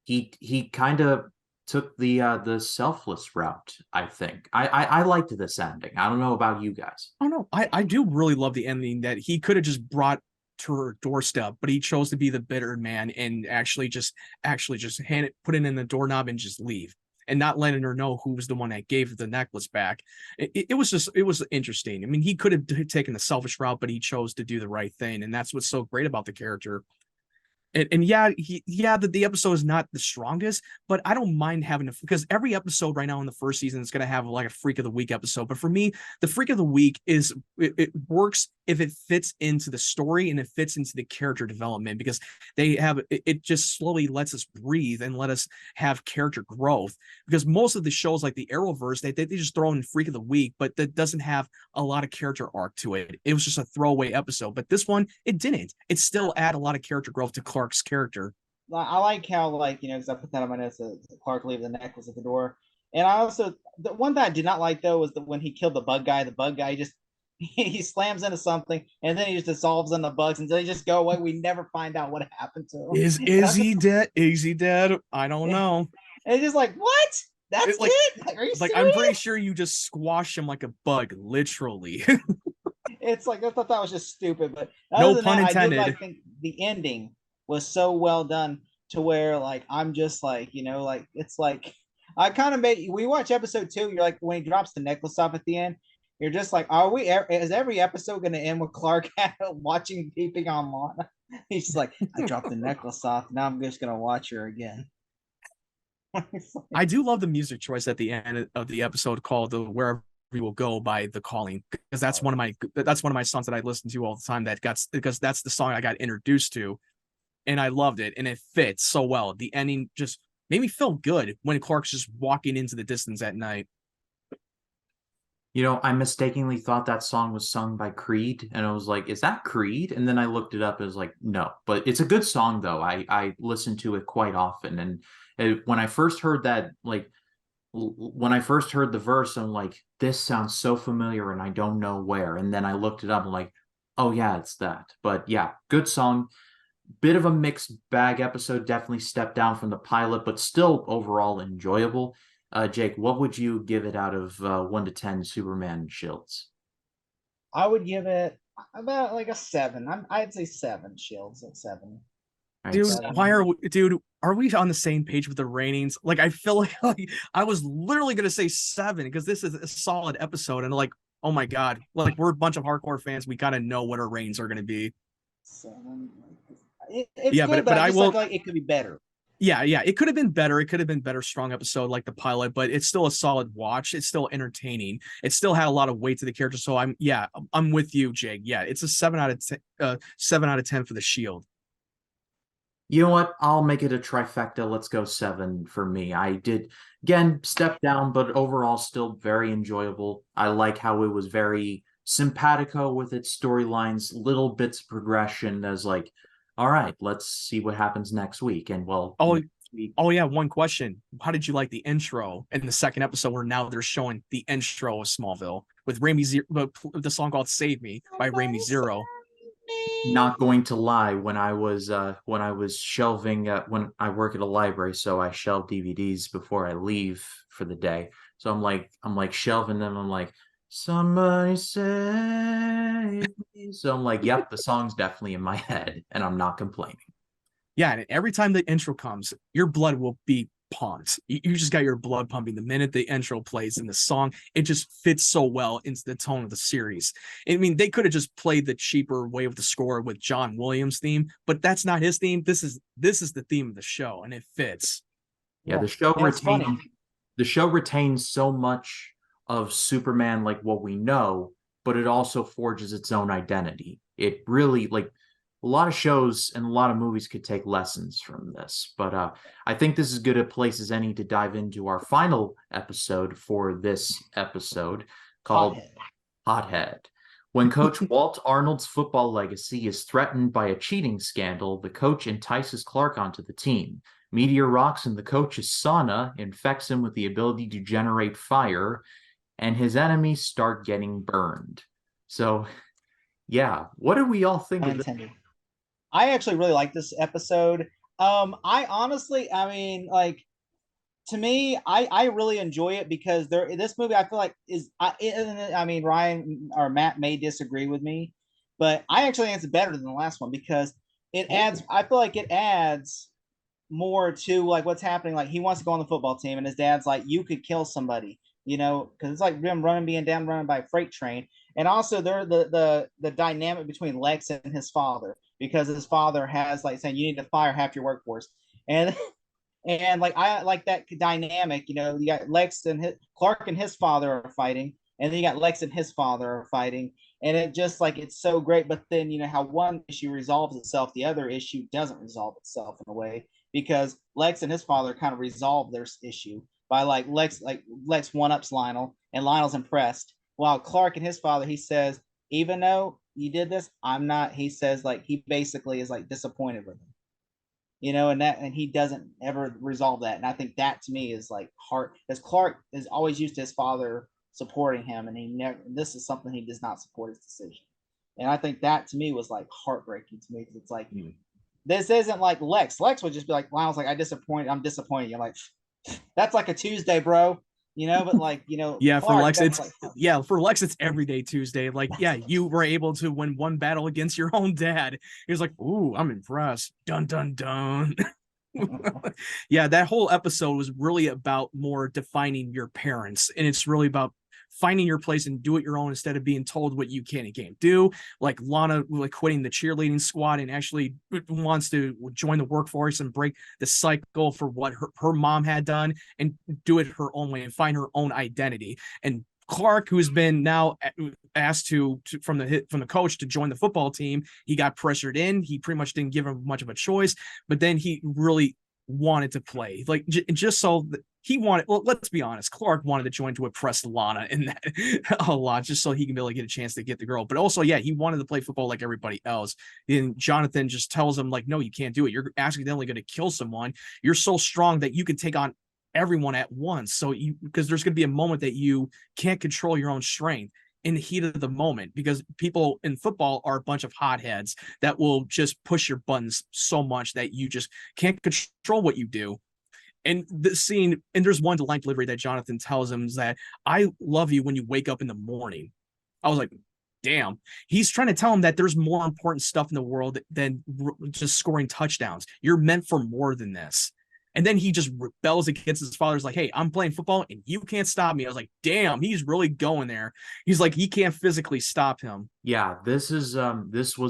he kind of took the selfless route. I think I liked this ending. I don't know about you guys. Oh no, I do really love the ending that he could have just brought to her doorstep, but he chose to be the bitter man and actually just put it in the doorknob and just leave, and not letting her know who was the one that gave the necklace back. It was interesting. I mean, he could have taken the selfish route, but he chose to do the right thing, and that's what's so great about the character. And yeah, the episode is not the strongest, but I don't mind having because every episode right now in the first season is going to have like a freak of the week episode. But for me, the freak of the week is it works if it fits into the story and it fits into the character development, because it just slowly lets us breathe and let us have character growth. Because most of the shows like the Arrowverse, they just throw in freak of the week, but that doesn't have a lot of character arc to it. It was just a throwaway episode. But this one, it didn't. It still add a lot of character growth to Clark's character. I like how, like, because I put that on my notes, Clark leave the necklace at the door. And I also, the one that I did not like though was when he killed the bug guy. The bug guy just he slams into something and then he just dissolves in the bugs and they just go away. We never find out what happened to him. Is he dead? Is he dead? I don't know. And it's just like, what? That's like, it? Like, are you like serious? I'm pretty sure you just squash him like a bug, literally. It's like, I thought that was just stupid, but no pun intended. I think the ending was so well done to where, like, I'm just like, like, it's like I kind of we watch episode 2, you're like, when he drops the necklace off at the end, you're just like, is every episode going to end with Clark watching peeping on Lana? He's just like, I dropped the necklace off, now I'm just going to watch her again. I do love the music choice at the end of the episode called the Wherever We Will Go by The Calling, because that's one of my songs that I listen to all the time, because that's the song I got introduced to, and I loved it, and it fits so well. The ending just made me feel good when Clark's just walking into the distance at night. I mistakenly thought that song was sung by Creed, and I was like, is that Creed? And then I looked it up, and it was like, no. But it's a good song, though. I listen to it quite often, and when I first heard that, like, when I first heard the verse, I'm like, this sounds so familiar, and I don't know where. And then I looked it up, and like, oh yeah, it's that. But yeah, good song. Bit of a mixed bag episode, definitely stepped down from the pilot, but still overall enjoyable. Jake, what would you give it out of 1 to 10 Superman shields? I would give it about like a 7. I'd say 7 shields at 7. All right, Dude, Seven. are we on the same page with the ratings? Like, I feel like I was literally gonna say 7 because this is a solid episode, and like, oh my god, like we're a bunch of hardcore fans. We gotta know what our ratings are gonna be. 7. It's Yeah, good, but I I will. feel like it could be better. Yeah, it could have been better. It could have been better, strong episode like the pilot, but it's still a solid watch. It's still entertaining. It still had a lot of weight to the character. So I'm with you, Jake. Yeah, it's a 7 out of 10. 7 out of 10 for the Shield. You know what? I'll make it a trifecta. Let's go 7 for me. I did, again, step down, but overall still very enjoyable. I like how it was very simpatico with its storylines, little bits of progression as like, all right, let's see what happens next week. And well, Oh, next week, oh yeah. One question: how did you like the intro in the second episode, where now they're showing the intro of Smallville with Raimi Zero, the song called "Save Me" by Raimi Zero? not going to lie, when I was shelving when I work at a library, so I shelve DVDs before I leave for the day. So I'm like shelving them. I'm like, somebody save me. So I'm like, yep, the song's definitely in my head, and I'm not complaining. Yeah, and every time the intro comes, your blood will be pumped. You just got your blood pumping the minute the intro plays in the song. It just fits so well into the tone of the series. I mean, they could have just played the cheaper way of the score with John Williams' theme, but that's not his theme. This is the theme of the show, and it fits. Yeah, Yeah. It's funny. the show retains so much of Superman like what we know, but it also forges its own identity. It really like a lot of shows and a lot of movies could take lessons from this. But I think this is good a place as any to dive into our final episode for this episode called Hothead. Hothead. When Coach Walt Arnold's football legacy is threatened by a cheating scandal, the coach entices Clark onto the team. Meteor rocks in the coach's sauna, infects him with the ability to generate fire, and his enemies start getting burned. So, yeah, what do we all think of this? Unintended. I actually really like this episode. I honestly, I mean, like to me, I really enjoy it because this movie I feel like I mean Ryan or Matt may disagree with me, but I actually think it's better than the last one because it adds. I feel like it adds more to like what's happening. Like he wants to go on the football team, and his dad's like, "You could kill somebody," because it's like him being running by a freight train, and also there the dynamic between Lex and his father because his father has like saying you need to fire half your workforce, and and like I like that dynamic. You got Lex and Clark and his father are fighting, and then you got Lex and his father are fighting, and it just like it's so great. But then how one issue resolves itself, the other issue doesn't resolve itself in a way because Lex and his father kind of resolve their issue by Lex one ups Lionel, and Lionel's impressed, while Clark and his father he says even though you did this, I'm not. He says like he basically is like disappointed with him and he doesn't ever resolve that. And I think that to me is like hard because Clark is always used to his father supporting him, and he never. This is something he does not support his decision, and I think that to me was like heartbreaking to me because it's like this isn't like Lex. Lex would just be like, "Wow, like I'm disappointed." You're like, that's like a Tuesday, bro. But like Yeah, for Clark, Lex, that's it's like, for Lex, it's everyday Tuesday. Like, yeah, you were able to win one battle against your own dad. He was like, "Ooh, I'm impressed." Dun dun dun. Yeah, that whole episode was really about more defining your parents, and it's really about finding your place and do it your own instead of being told what you can and can't do. Like Lana, like quitting the cheerleading squad and actually wants to join the workforce and break the cycle for what her mom had done and do it her own way and find her own identity. And Clark, who's been now asked from the coach to join the football team, he got pressured in. He pretty much didn't give him much of a choice, but then he really wanted to play, like just so that he wanted. Well, let's be honest, Clark wanted to join to impress Lana in that a lot, just so he can be able to get a chance to get the girl. But also, yeah, he wanted to play football like everybody else. And Jonathan just tells him like, no, you can't do it. You're accidentally going to kill someone. You're so strong that you can take on everyone at once. So because there's going to be a moment that you can't control your own strength in the heat of the moment, because people in football are a bunch of hotheads that will just push your buttons so much that you just can't control what you do. And the scene, and there's one line delivery that Jonathan tells him is that I love you when you wake up in the morning. I was like, damn. He's trying to tell him that there's more important stuff in the world than just scoring touchdowns. You're meant for more than this. And then he just rebels against his father's like, hey, I'm playing football and you can't stop me. I was like, damn, he's really going there. He's like, he can't physically stop him. Yeah, this was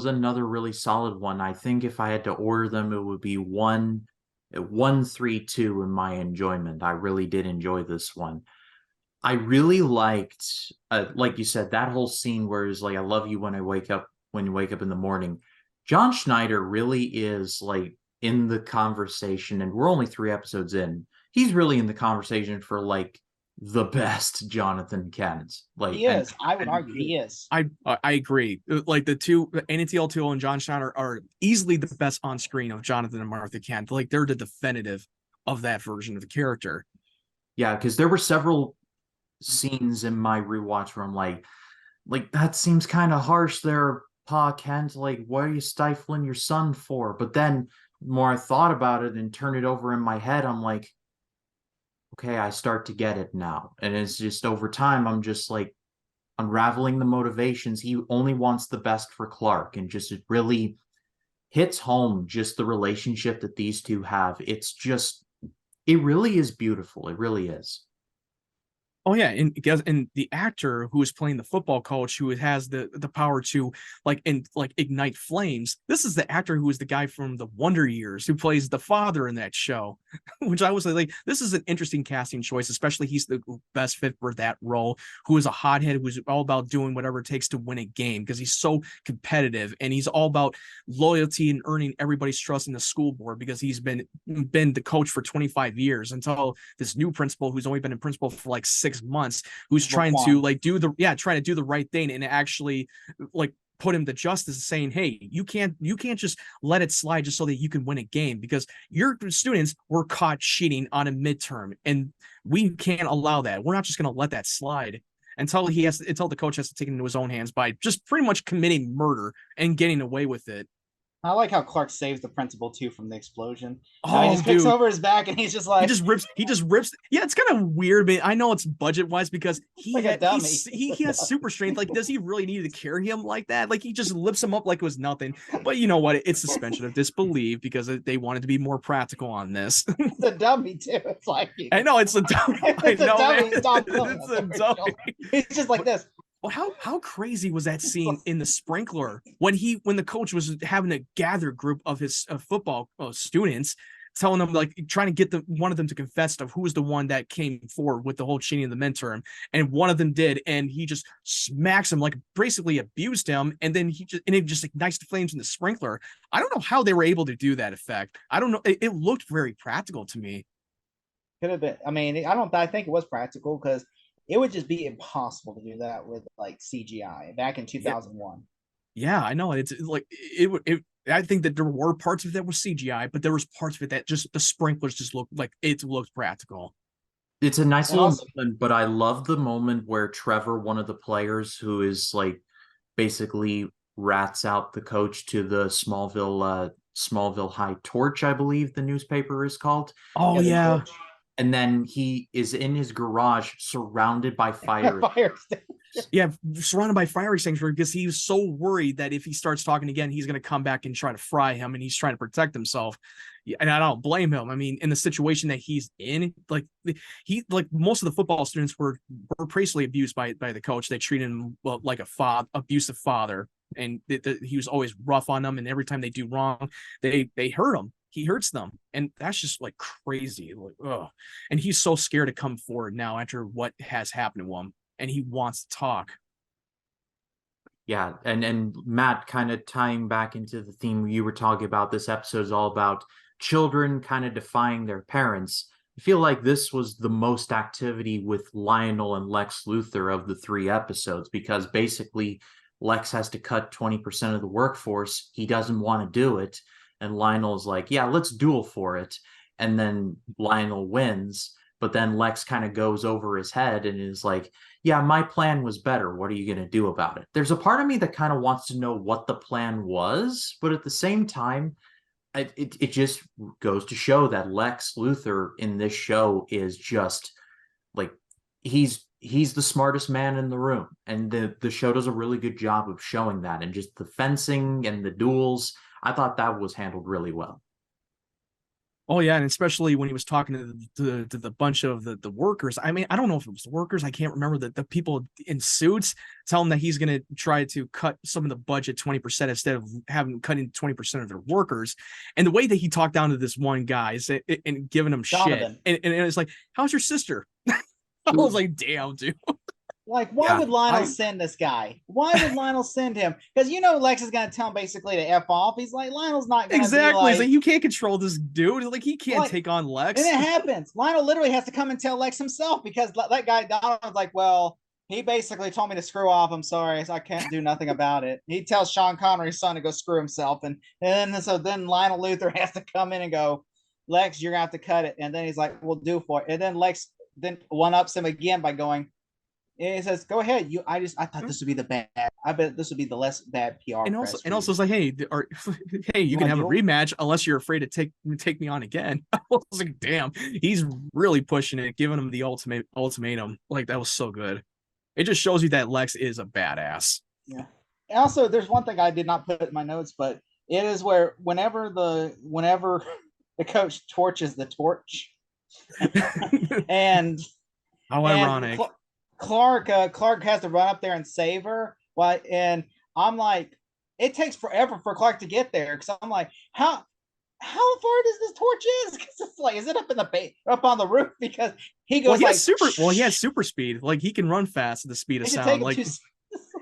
another really solid one. I think if I had to order them, it would be 1, 3, 2 in my enjoyment. I really did enjoy this one. I really liked, like you said, that whole scene where it's like, I love you when you wake up in the morning. John Schneider really is like in the conversation, and we're only 3 episodes in. He's really in the conversation for like the best Jonathan Kent. Like He is. I would argue he is. I agree. Like the two, Anatol Tull and John Schneider are easily the best on screen of Jonathan and Martha Kent. Like they're the definitive of that version of the character. Yeah, because there were several scenes in my rewatch where I'm like that seems kind of harsh there, Pa Kent. Like, what are you stifling your son for? But then the more I thought about it and turned it over in my head, I'm like, okay, I start to get it now. And it's just over time, I'm just like unraveling the motivations. He only wants the best for Clark, and just it really hits home just the relationship that these two have. It really is beautiful. It really is. Oh yeah, and the actor who is playing the football coach, who has the power to ignite flames. This is the actor who is the guy from the Wonder Years who plays the father in that show, which I was like, this is an interesting casting choice, especially he's the best fit for that role. Who is a hothead, who's all about doing whatever it takes to win a game because he's so competitive, and he's all about loyalty and earning everybody's trust in the school board because he's been the coach for 25 years until this new principal who's only been a principal for like 6 months, who's trying to do the right thing and actually like put him to justice, saying, hey, you can't just let it slide just so that you can win a game, because your students were caught cheating on a midterm and we can't allow that. We're not just going to let that slide until the coach has to take it into his own hands by just pretty much committing murder and getting away with it. I like how Clark saves the principal too from the explosion. Oh, he just picks over his back and he's just like, he just rips. Yeah, it's kind of weird, but I know it's budget wise because he has super strength. Like, does he really need to carry him like that? Like, he just lifts him up like it was nothing. But you know what? It's suspension of disbelief because they wanted to be more practical on this. It's a dummy too. It's like, I know it's a dummy. It's a dummy. He's just like this. Well, how crazy was that scene in the sprinkler when the coach was having a gather group of his football students, telling them, like, trying to get one of them to confess of who was the one that came forward with the whole cheating in the midterm, and one of them did, and he just smacks him, like basically abused him, and then it just ignites the flames in the sprinkler. I don't know how they were able to do that effect. I don't know. It looked very practical to me. Could have been. I mean, I think it was practical because it would just be impossible to do that with like CGI back in 2001. Yeah, I know. It's like I think that there were parts of it that were CGI, but there was parts of it that just the sprinklers just looked like it looked practical. It's a nice little moment, but I love the moment where Trevor, one of the players who is like basically rats out the coach to the Smallville High Torch, I believe the newspaper is called. Oh yeah. And then he is in his garage surrounded by fire. Yeah, surrounded by fire extinguisher because he was so worried that if he starts talking again, he's going to come back and try to fry him, and he's trying to protect himself. And I don't blame him. I mean, in the situation that he's in, like most of the football students were basically abused by the coach. They treated him like a abusive father, and he was always rough on them. And every time they do wrong, they hurt him. He hurts them, and that's just like crazy. Like, ugh. And he's so scared to come forward now after what has happened to him, and he wants to talk. Yeah, and Matt, kind of tying back into the theme you were talking about, this episode is all about children kind of defying their parents. I feel like this was the most activity with Lionel and Lex Luthor of the 3 episodes, because basically Lex has to cut 20% of the workforce. He doesn't want to do it. And Lionel's like, yeah, let's duel for it. And then Lionel wins. But then Lex kind of goes over his head and is like, yeah, my plan was better. What are you going to do about it? There's a part of me that kind of wants to know what the plan was. But at the same time, it just goes to show that Lex Luthor in this show is just like, he's he's the smartest man in the room, and the show does a really good job of showing that, and just the fencing and the duels. I thought that was handled really well. Oh yeah, and especially when he was talking to the bunch of the workers. I mean, I don't know if it was the workers. I can't remember the people in suits. Tell him that he's going to try to cut some of the budget 20% instead of having cutting 20% of their workers. And the way that he talked down to this one guy and giving him Donovan. shit, and it's like, "How's your sister?" I was like, "Damn, dude." Like, why would Lionel send this guy? Why would Lionel send him? Because Lex is going to tell him basically to F off. He's like, Lionel's not going to exactly. Be He's like, you can't control this dude. Like, he can't take on Lex. And it happens. Lionel literally has to come and tell Lex himself because that guy Donald's like, well, he basically told me to screw off. I'm sorry, so I can't do nothing about it. He tells Sean Connery's son to go screw himself, and then Lionel Luthor has to come in and go, Lex, you're gonna have to cut it. And then he's like, we'll do for it. And then Lex then one ups him again by going. He says, "Go ahead. I thought this would be the bad. I bet this would be the less bad PR." And also, it's like, hey, hey, you can have a rematch unless you're afraid to take me on again. I was like, damn, he's really pushing it, giving him the ultimatum. Like, that was so good. It just shows you that Lex is a badass. Yeah. And also, there's one thing I did not put in my notes, but it is where whenever the coach torches the torch, and how ironic. Clark has to run up there and save her. And I'm like, it takes forever for Clark to get there because I'm like, how far does this torch is? Because it's like, is it up on the roof? Because he goes he has super speed. Like, he can run fast at the speed of sound. Like,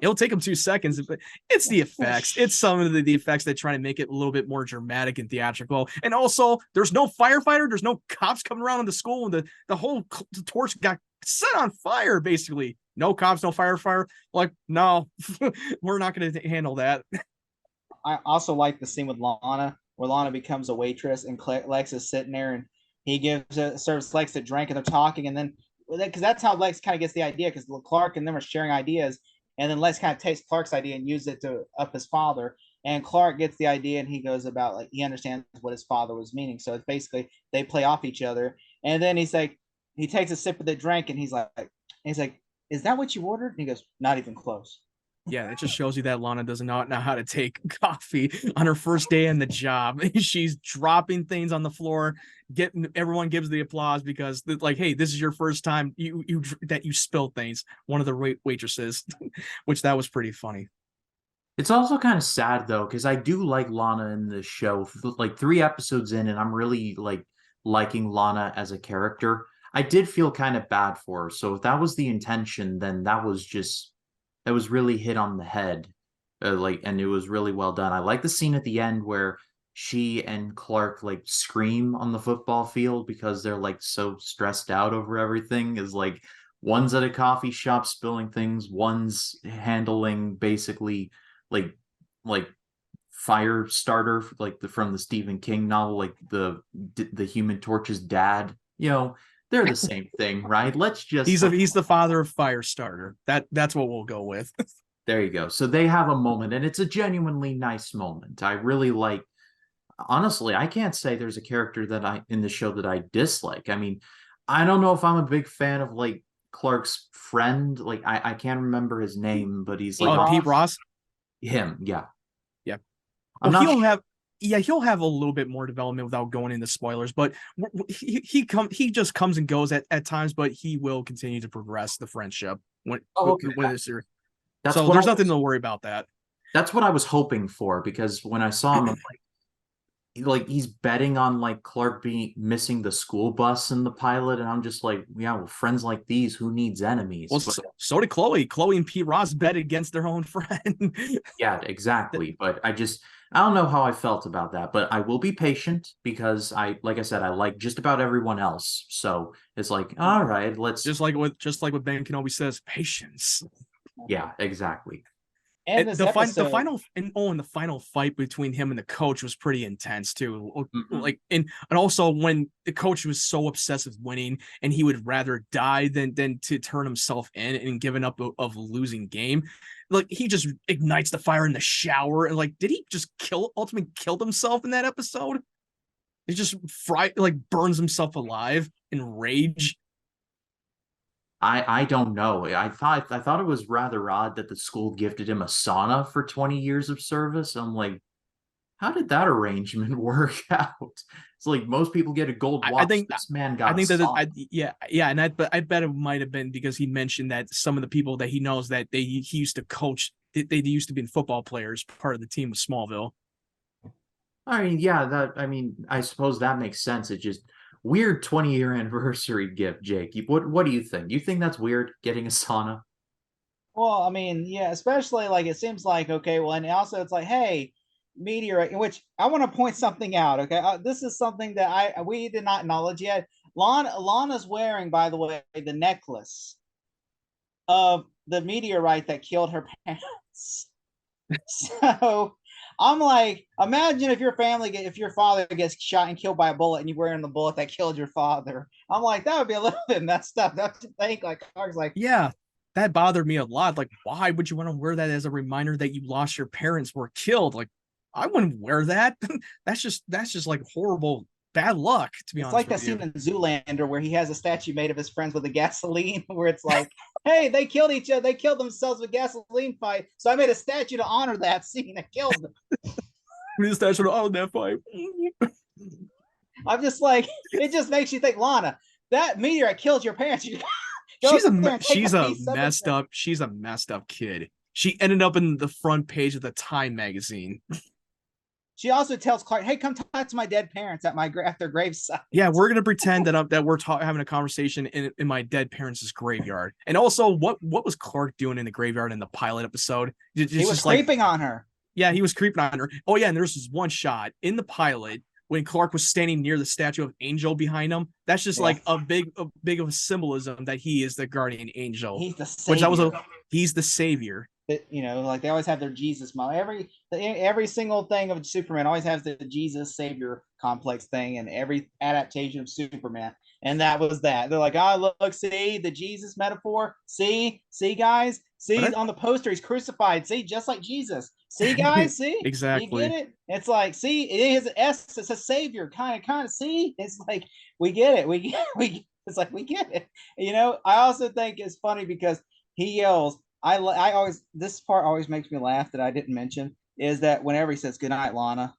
it'll take him 2 seconds, but it's the effects. It's some of the effects that try to make it a little bit more dramatic and theatrical. And also, there's no firefighter. There's no cops coming around in the school, and the whole torch got set on fire, basically. No cops, no firefighter. Like, no, we're not going to handle that. I also like the scene with Lana, where Lana becomes a waitress and Lex is sitting there and he serves Lex a drink and they're talking. And then, because that's how Lex kind of gets the idea, because Clark and them are sharing ideas. And then Lex kind of takes Clark's idea and uses it to up his father. And Clark gets the idea and he goes about, like, he understands what his father was meaning. So it's basically they play off each other. And then he's like, he takes a sip of the drink and he's like, is that what you ordered? And he goes, not even close. Yeah, it just shows you that Lana does not know how to take coffee on her first day in the job. She's dropping things on the floor. Everyone gives the applause because, like, hey, this is your first time you spilled things. One of the waitresses, which that was pretty funny. It's also kind of sad though, because I do like Lana in this show. Like 3 episodes in, and I'm really liking Lana as a character. I did feel kind of bad for her. So if that was the intention, then that was really hit on the head. And it was really well done. I like the scene at the end where she and Clark scream on the football field because they're so stressed out over everything. Is like one's at a coffee shop spilling things, one's handling basically like fire starter from the Stephen King novel, like the Human Torch's dad. They're the same thing, right? Let's just he's the father of Firestarter. That's what we'll go with. There you go. So they have a moment, and it's a genuinely nice moment. I really like. Honestly, I can't say there's a character in the show that I dislike. I mean, I don't know if I'm a big fan of Clark's friend. I can't remember his name, but he's Pete Ross. Him, yeah. He'll have a little bit more development without going into spoilers, but he just comes and goes at times, but he will continue to progress the friendship with this series. So there's nothing to worry about that. That's what I was hoping for, because when I saw him, I'm he's betting on Clark missing the school bus in the pilot, and I'm just like, yeah, well, friends like these, who needs enemies? Well, so did Chloe. Chloe and Pete Ross bet against their own friend. Yeah, exactly. But I don't know how I felt about that, but I will be patient because like I said, I like just about everyone else. So it's all right, let's just like what Ben Kenobi says, patience. Yeah, exactly. And the final fight between him and the coach was pretty intense too. Mm-hmm. And also when the coach was so obsessed with winning and he would rather die than to turn himself in and giving up of a losing game. He just ignites the fire in the shower and did he just ultimately killed himself in that episode? He just burns himself alive in rage. I don't know. I thought it was rather odd that the school gifted him a sauna for 20 years of service. I'm like, how did that arrangement work out? It's like most people get a gold I watch. think This man I got a think that sauna. yeah, and I bet it might have been because he mentioned that some of the people that he knows that he used to coach, they used to be football players, part of the team of Smallville. I mean, yeah, I suppose that makes sense. It just weird 20-year anniversary gift, Jake. What do you think? You think that's weird getting a sauna? Well, I mean, yeah, especially like it seems like okay. Well, and also it's like, hey, meteorite. Which I want to point something out. Okay, this is something that we did not acknowledge yet. Lana's wearing, by the way, the necklace of the meteorite that killed her parents. So I'm like, imagine if your father gets shot and killed by a bullet, and you're wearing the bullet that killed your father. I'm like, that would be a little bit messed up. Don't you think? Like, Clark's like, Yeah, that bothered me a lot. Like, why would you want to wear that as a reminder that you lost your parents, were killed? Like, I wouldn't wear that. That's just like horrible bad luck, to be it's honest like that with you. scene in Zoolander where he has a statue made of his friends with a gasoline, where it's like, hey, they killed each other, they killed themselves with gasoline fight. So I made a statue to honor that scene. I killed them. This statue of that fight. I'm just like, it just makes you think, Lana, that meteorite killed your parents. You go She's there a and take she's a a piece of it. messed up she's a messed up kid. She ended up in the front page of the Time magazine. She also tells Clark, "Hey, come talk to my dead parents at their gravesite." Yeah, we're gonna pretend that we're having a conversation in my dead parents' graveyard. And also, what was Clark doing in the graveyard in the pilot episode? He was Just like, creeping on her. yeah, he was creeping on her. Oh yeah, and there's this one shot in the pilot when Clark was standing near the statue of Angel behind him. That's just Yeah. like a big of a symbolism that he is the guardian angel. He's the Which that was savior. he's the savior. Like they always have their Jesus moment. Every single thing of Superman always has the Jesus savior complex thing, and every adaptation of Superman. And that was that. They're like, oh, look, see the Jesus metaphor. See, guys, see on the poster he's crucified. See, just like Jesus. See, guys, see, exactly. You get it? It's like, see, it is an S. It's a savior, kind of. See, it's like we get it. It's like we get it. I also think it's funny because he yells. I always, this part always makes me laugh that I didn't mention, is that whenever he says good night, Lana,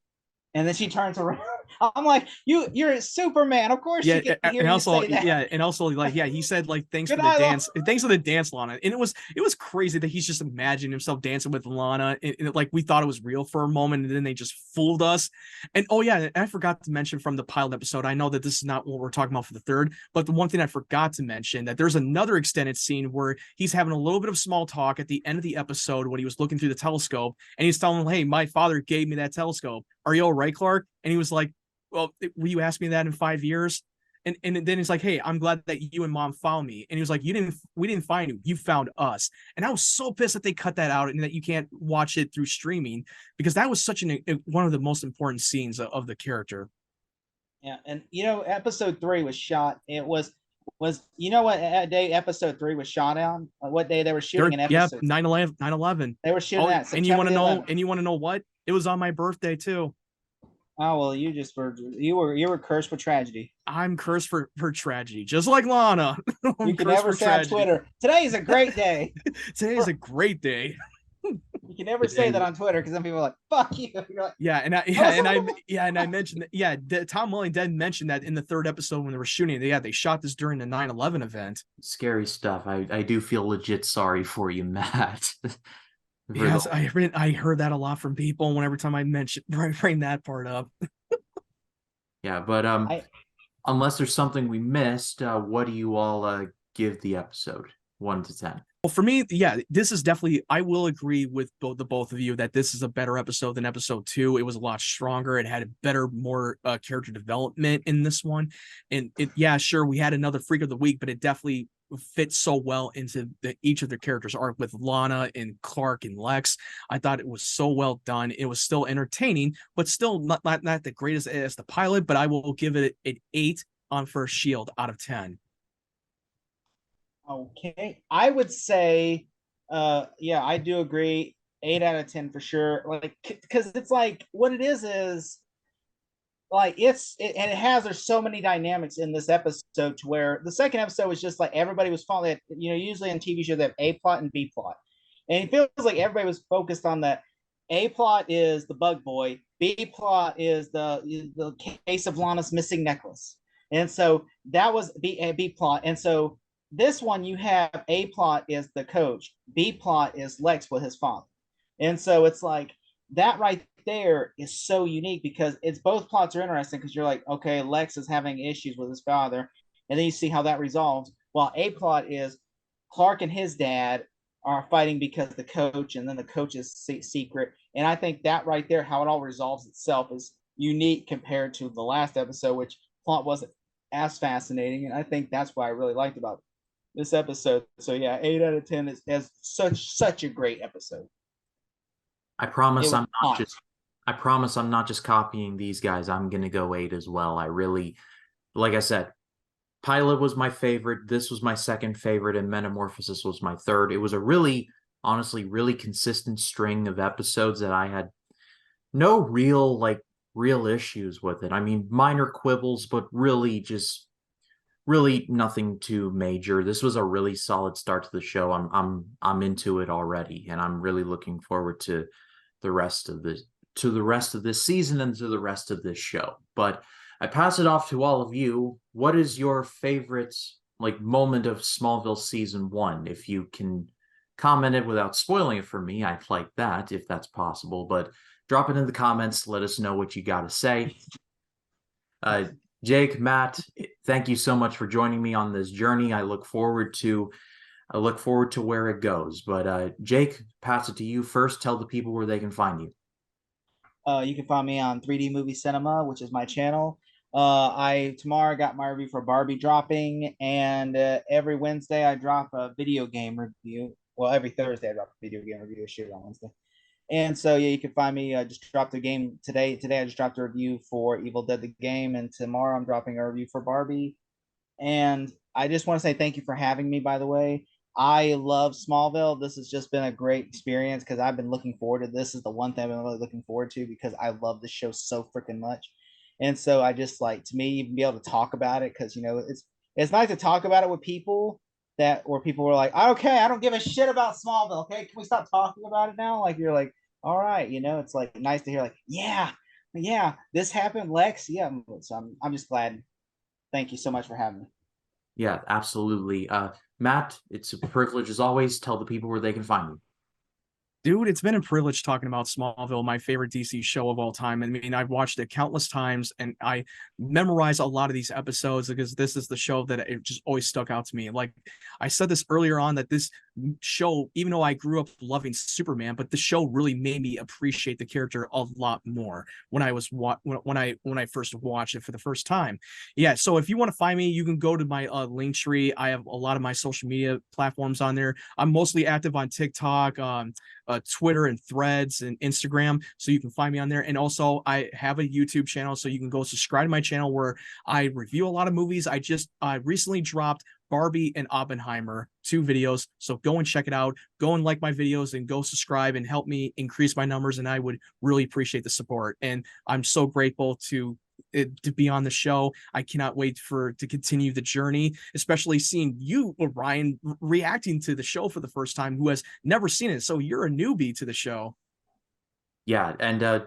and then she turns around, I'm like, you're a Superman. Of course she can hear you say that. Yeah, and also like, yeah, he said like thanks Good for the night, dance, thanks for the dance, Lana. And it was crazy that he's just imagining himself dancing with Lana, and like we thought it was real for a moment, and then they just fooled us. And oh yeah, and I forgot to mention from the pilot episode, I know that this is not what we're talking about for the third, but the one thing I forgot to mention, that there's another extended scene where he's having a little bit of small talk at the end of the episode when he was looking through the telescope, and he's telling him, hey, my father gave me that telescope. Are you all right, Clark? And he was like, well, will you ask me that in 5 years? And then he's like, hey, I'm glad that you and mom found me. And he was like, we didn't find you, you found us. And I was so pissed that they cut that out and that you can't watch it through streaming, because that was such one of the most important scenes of the character. Yeah, and episode 3 was shot. It was what day episode 3 was shot on? What day they were shooting an episode? Yeah, 9/11. They were shooting that. And you want to know what? It was on my birthday too. Oh well, you were cursed for tragedy. I'm cursed for tragedy, just like Lana. You can never say on Twitter, today is a great day. Today is a great day. You can never say that on Twitter because then people are like, "Fuck you." Like, and I mentioned that. Tom Welling did mention that in the third episode when they were shooting. They shot this during the 9/11 event. Scary stuff. I do feel legit sorry for you, Matt. Yes, I heard that a lot from people. Every time I bring that part up. Yeah, but unless there's something we missed, what do you all give the episode 1 to 10? Well, for me, yeah, this is definitely, I will agree with both of you that this is a better episode than episode 2. It was a lot stronger. It had a better, more character development in this one. And yeah, sure, we had another Freak of the Week, but it definitely fits so well into each of their characters' arc with Lana and Clark and Lex. I thought it was so well done. It was still entertaining, but still not the greatest as the pilot, but I will give it an 8 on First Shield out of 10. Okay, I would say, yeah, I do agree. 8 out of 10 for sure. Like, because it's like what it is like and it has, there's so many dynamics in this episode to where the second episode was just like everybody was following, you know, usually in TV shows they have A plot and B plot, and it feels like everybody was focused on that. A plot is the bug boy, B plot is the case of Lana's missing necklace, and so that was B plot. And so this one you have A plot is the coach, B plot is Lex with his father, and so it's like that right there is so unique because it's both plots are interesting because you're like, okay, Lex is having issues with his father, and then you see how that resolves. While A plot is Clark and his dad are fighting because the coach, and then the coach's secret. And I think that right there, how it all resolves itself, is unique compared to the last episode, which plot wasn't as fascinating. And I think that's what I really liked about this episode. So yeah, 8 out of 10 is such a great episode. I promise I'm not hot. just I promise I'm not just copying these guys. I'm gonna go 8 as well. I really, like I said, Pilot was my favorite. This was my second favorite, and Metamorphosis was my third. It was a really, honestly, really consistent string of episodes that I had no real issues with it. I mean, minor quibbles, but really nothing too major. This was a really solid start to the show. I'm into it already, and I'm really looking forward to the rest of this season and to the rest of this show. But I pass it off to all of you. What is your favorite moment of Smallville season 1? If you can comment it without spoiling it for me, I'd like that if that's possible. But drop it in the comments. Let us know what you got to say. Jake, Matt, thank you so much for joining me on this journey. I look forward to where it goes. But Jake, pass it to you first. Tell the people where they can find you. You can find me on 3D Movie Cinema, which is my channel. Tomorrow got my review for Barbie dropping, and every Wednesday I drop a video game review. Well, every Thursday I drop a video game review. Shoot on Wednesday. And so yeah, you can find me. I just dropped a game today. Today I just dropped a review for Evil Dead the game, and tomorrow I'm dropping a review for Barbie. And I just want to say thank you for having me, by the way. I love Smallville. This has just been a great experience because I've been looking forward to this. Is the one thing I've been really looking forward to because I love this show so freaking much. And so I just like, to me, even be able to talk about it, because you know it's nice to talk about it with people where people were like, okay, I don't give a shit about Smallville. Okay, can we stop talking about it now? Like you're like, all right, you know, it's like nice to hear like, yeah, this happened, Lex. Yeah, so I'm just glad. Thank you so much for having me. Yeah, absolutely. Matt, it's a privilege as always. Tell the people where they can find you. Dude, it's been a privilege talking about Smallville, my favorite DC show of all time. I mean, I've watched it countless times, and I memorize a lot of these episodes because this is the show that it just always stuck out to me. Like I said this earlier on, that this show, even though I grew up loving Superman, but the show really made me appreciate the character a lot more when I first watched it for the first time. Yeah, so if you want to find me, you can go to my link tree. I have a lot of my social media platforms on there. I'm mostly active on TikTok, Twitter and Threads and Instagram, so you can find me on there. And also I have a YouTube channel, so you can go subscribe to my channel where I review a lot of movies. I recently dropped Barbie and Oppenheimer, 2 videos, so go and check it out. Go and like my videos and go subscribe and help me increase my numbers, and I would really appreciate the support. And I'm so grateful to be on the show. I cannot wait to continue the journey, especially seeing you, Ryan, reacting to the show for the first time, who has never seen it. So you're a newbie to the show. Yeah, and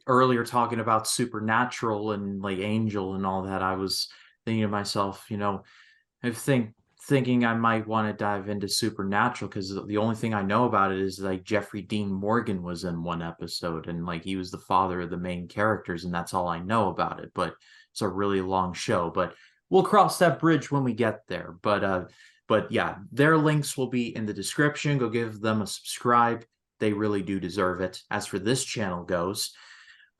earlier talking about Supernatural and like Angel and all that, I was thinking to myself, I thinking I might want to dive into Supernatural because the only thing I know about it is like Jeffrey Dean Morgan was in one episode and like he was the father of the main characters, and that's all I know about it. But it's a really long show. But we'll cross that bridge when we get there. But yeah, their links will be in the description. Go give them a subscribe. They really do deserve it. As for this channel goes,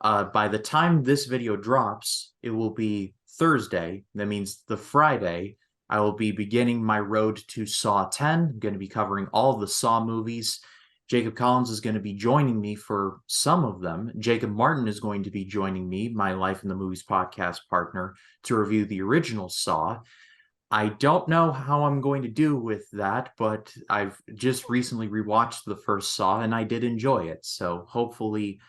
by the time this video drops, it will be Thursday. That means the Friday I will be beginning my road to Saw 10. I'm going to be covering all of the Saw movies. Jacob Collins is going to be joining me for some of them. Jacob Martin is going to be joining me, my Life in the Movies podcast partner, to review the original Saw. I don't know how I'm going to do with that, but I've just recently rewatched the first Saw and I did enjoy it. So hopefully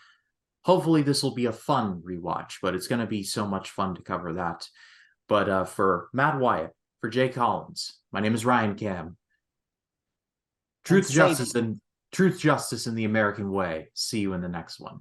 hopefully this will be a fun rewatch, but it's going to be so much fun to cover that. But for Matt Wyatt, for Jay Collins, my name is Ryan Cam. Truth, justice, and the American way. See you in the next one.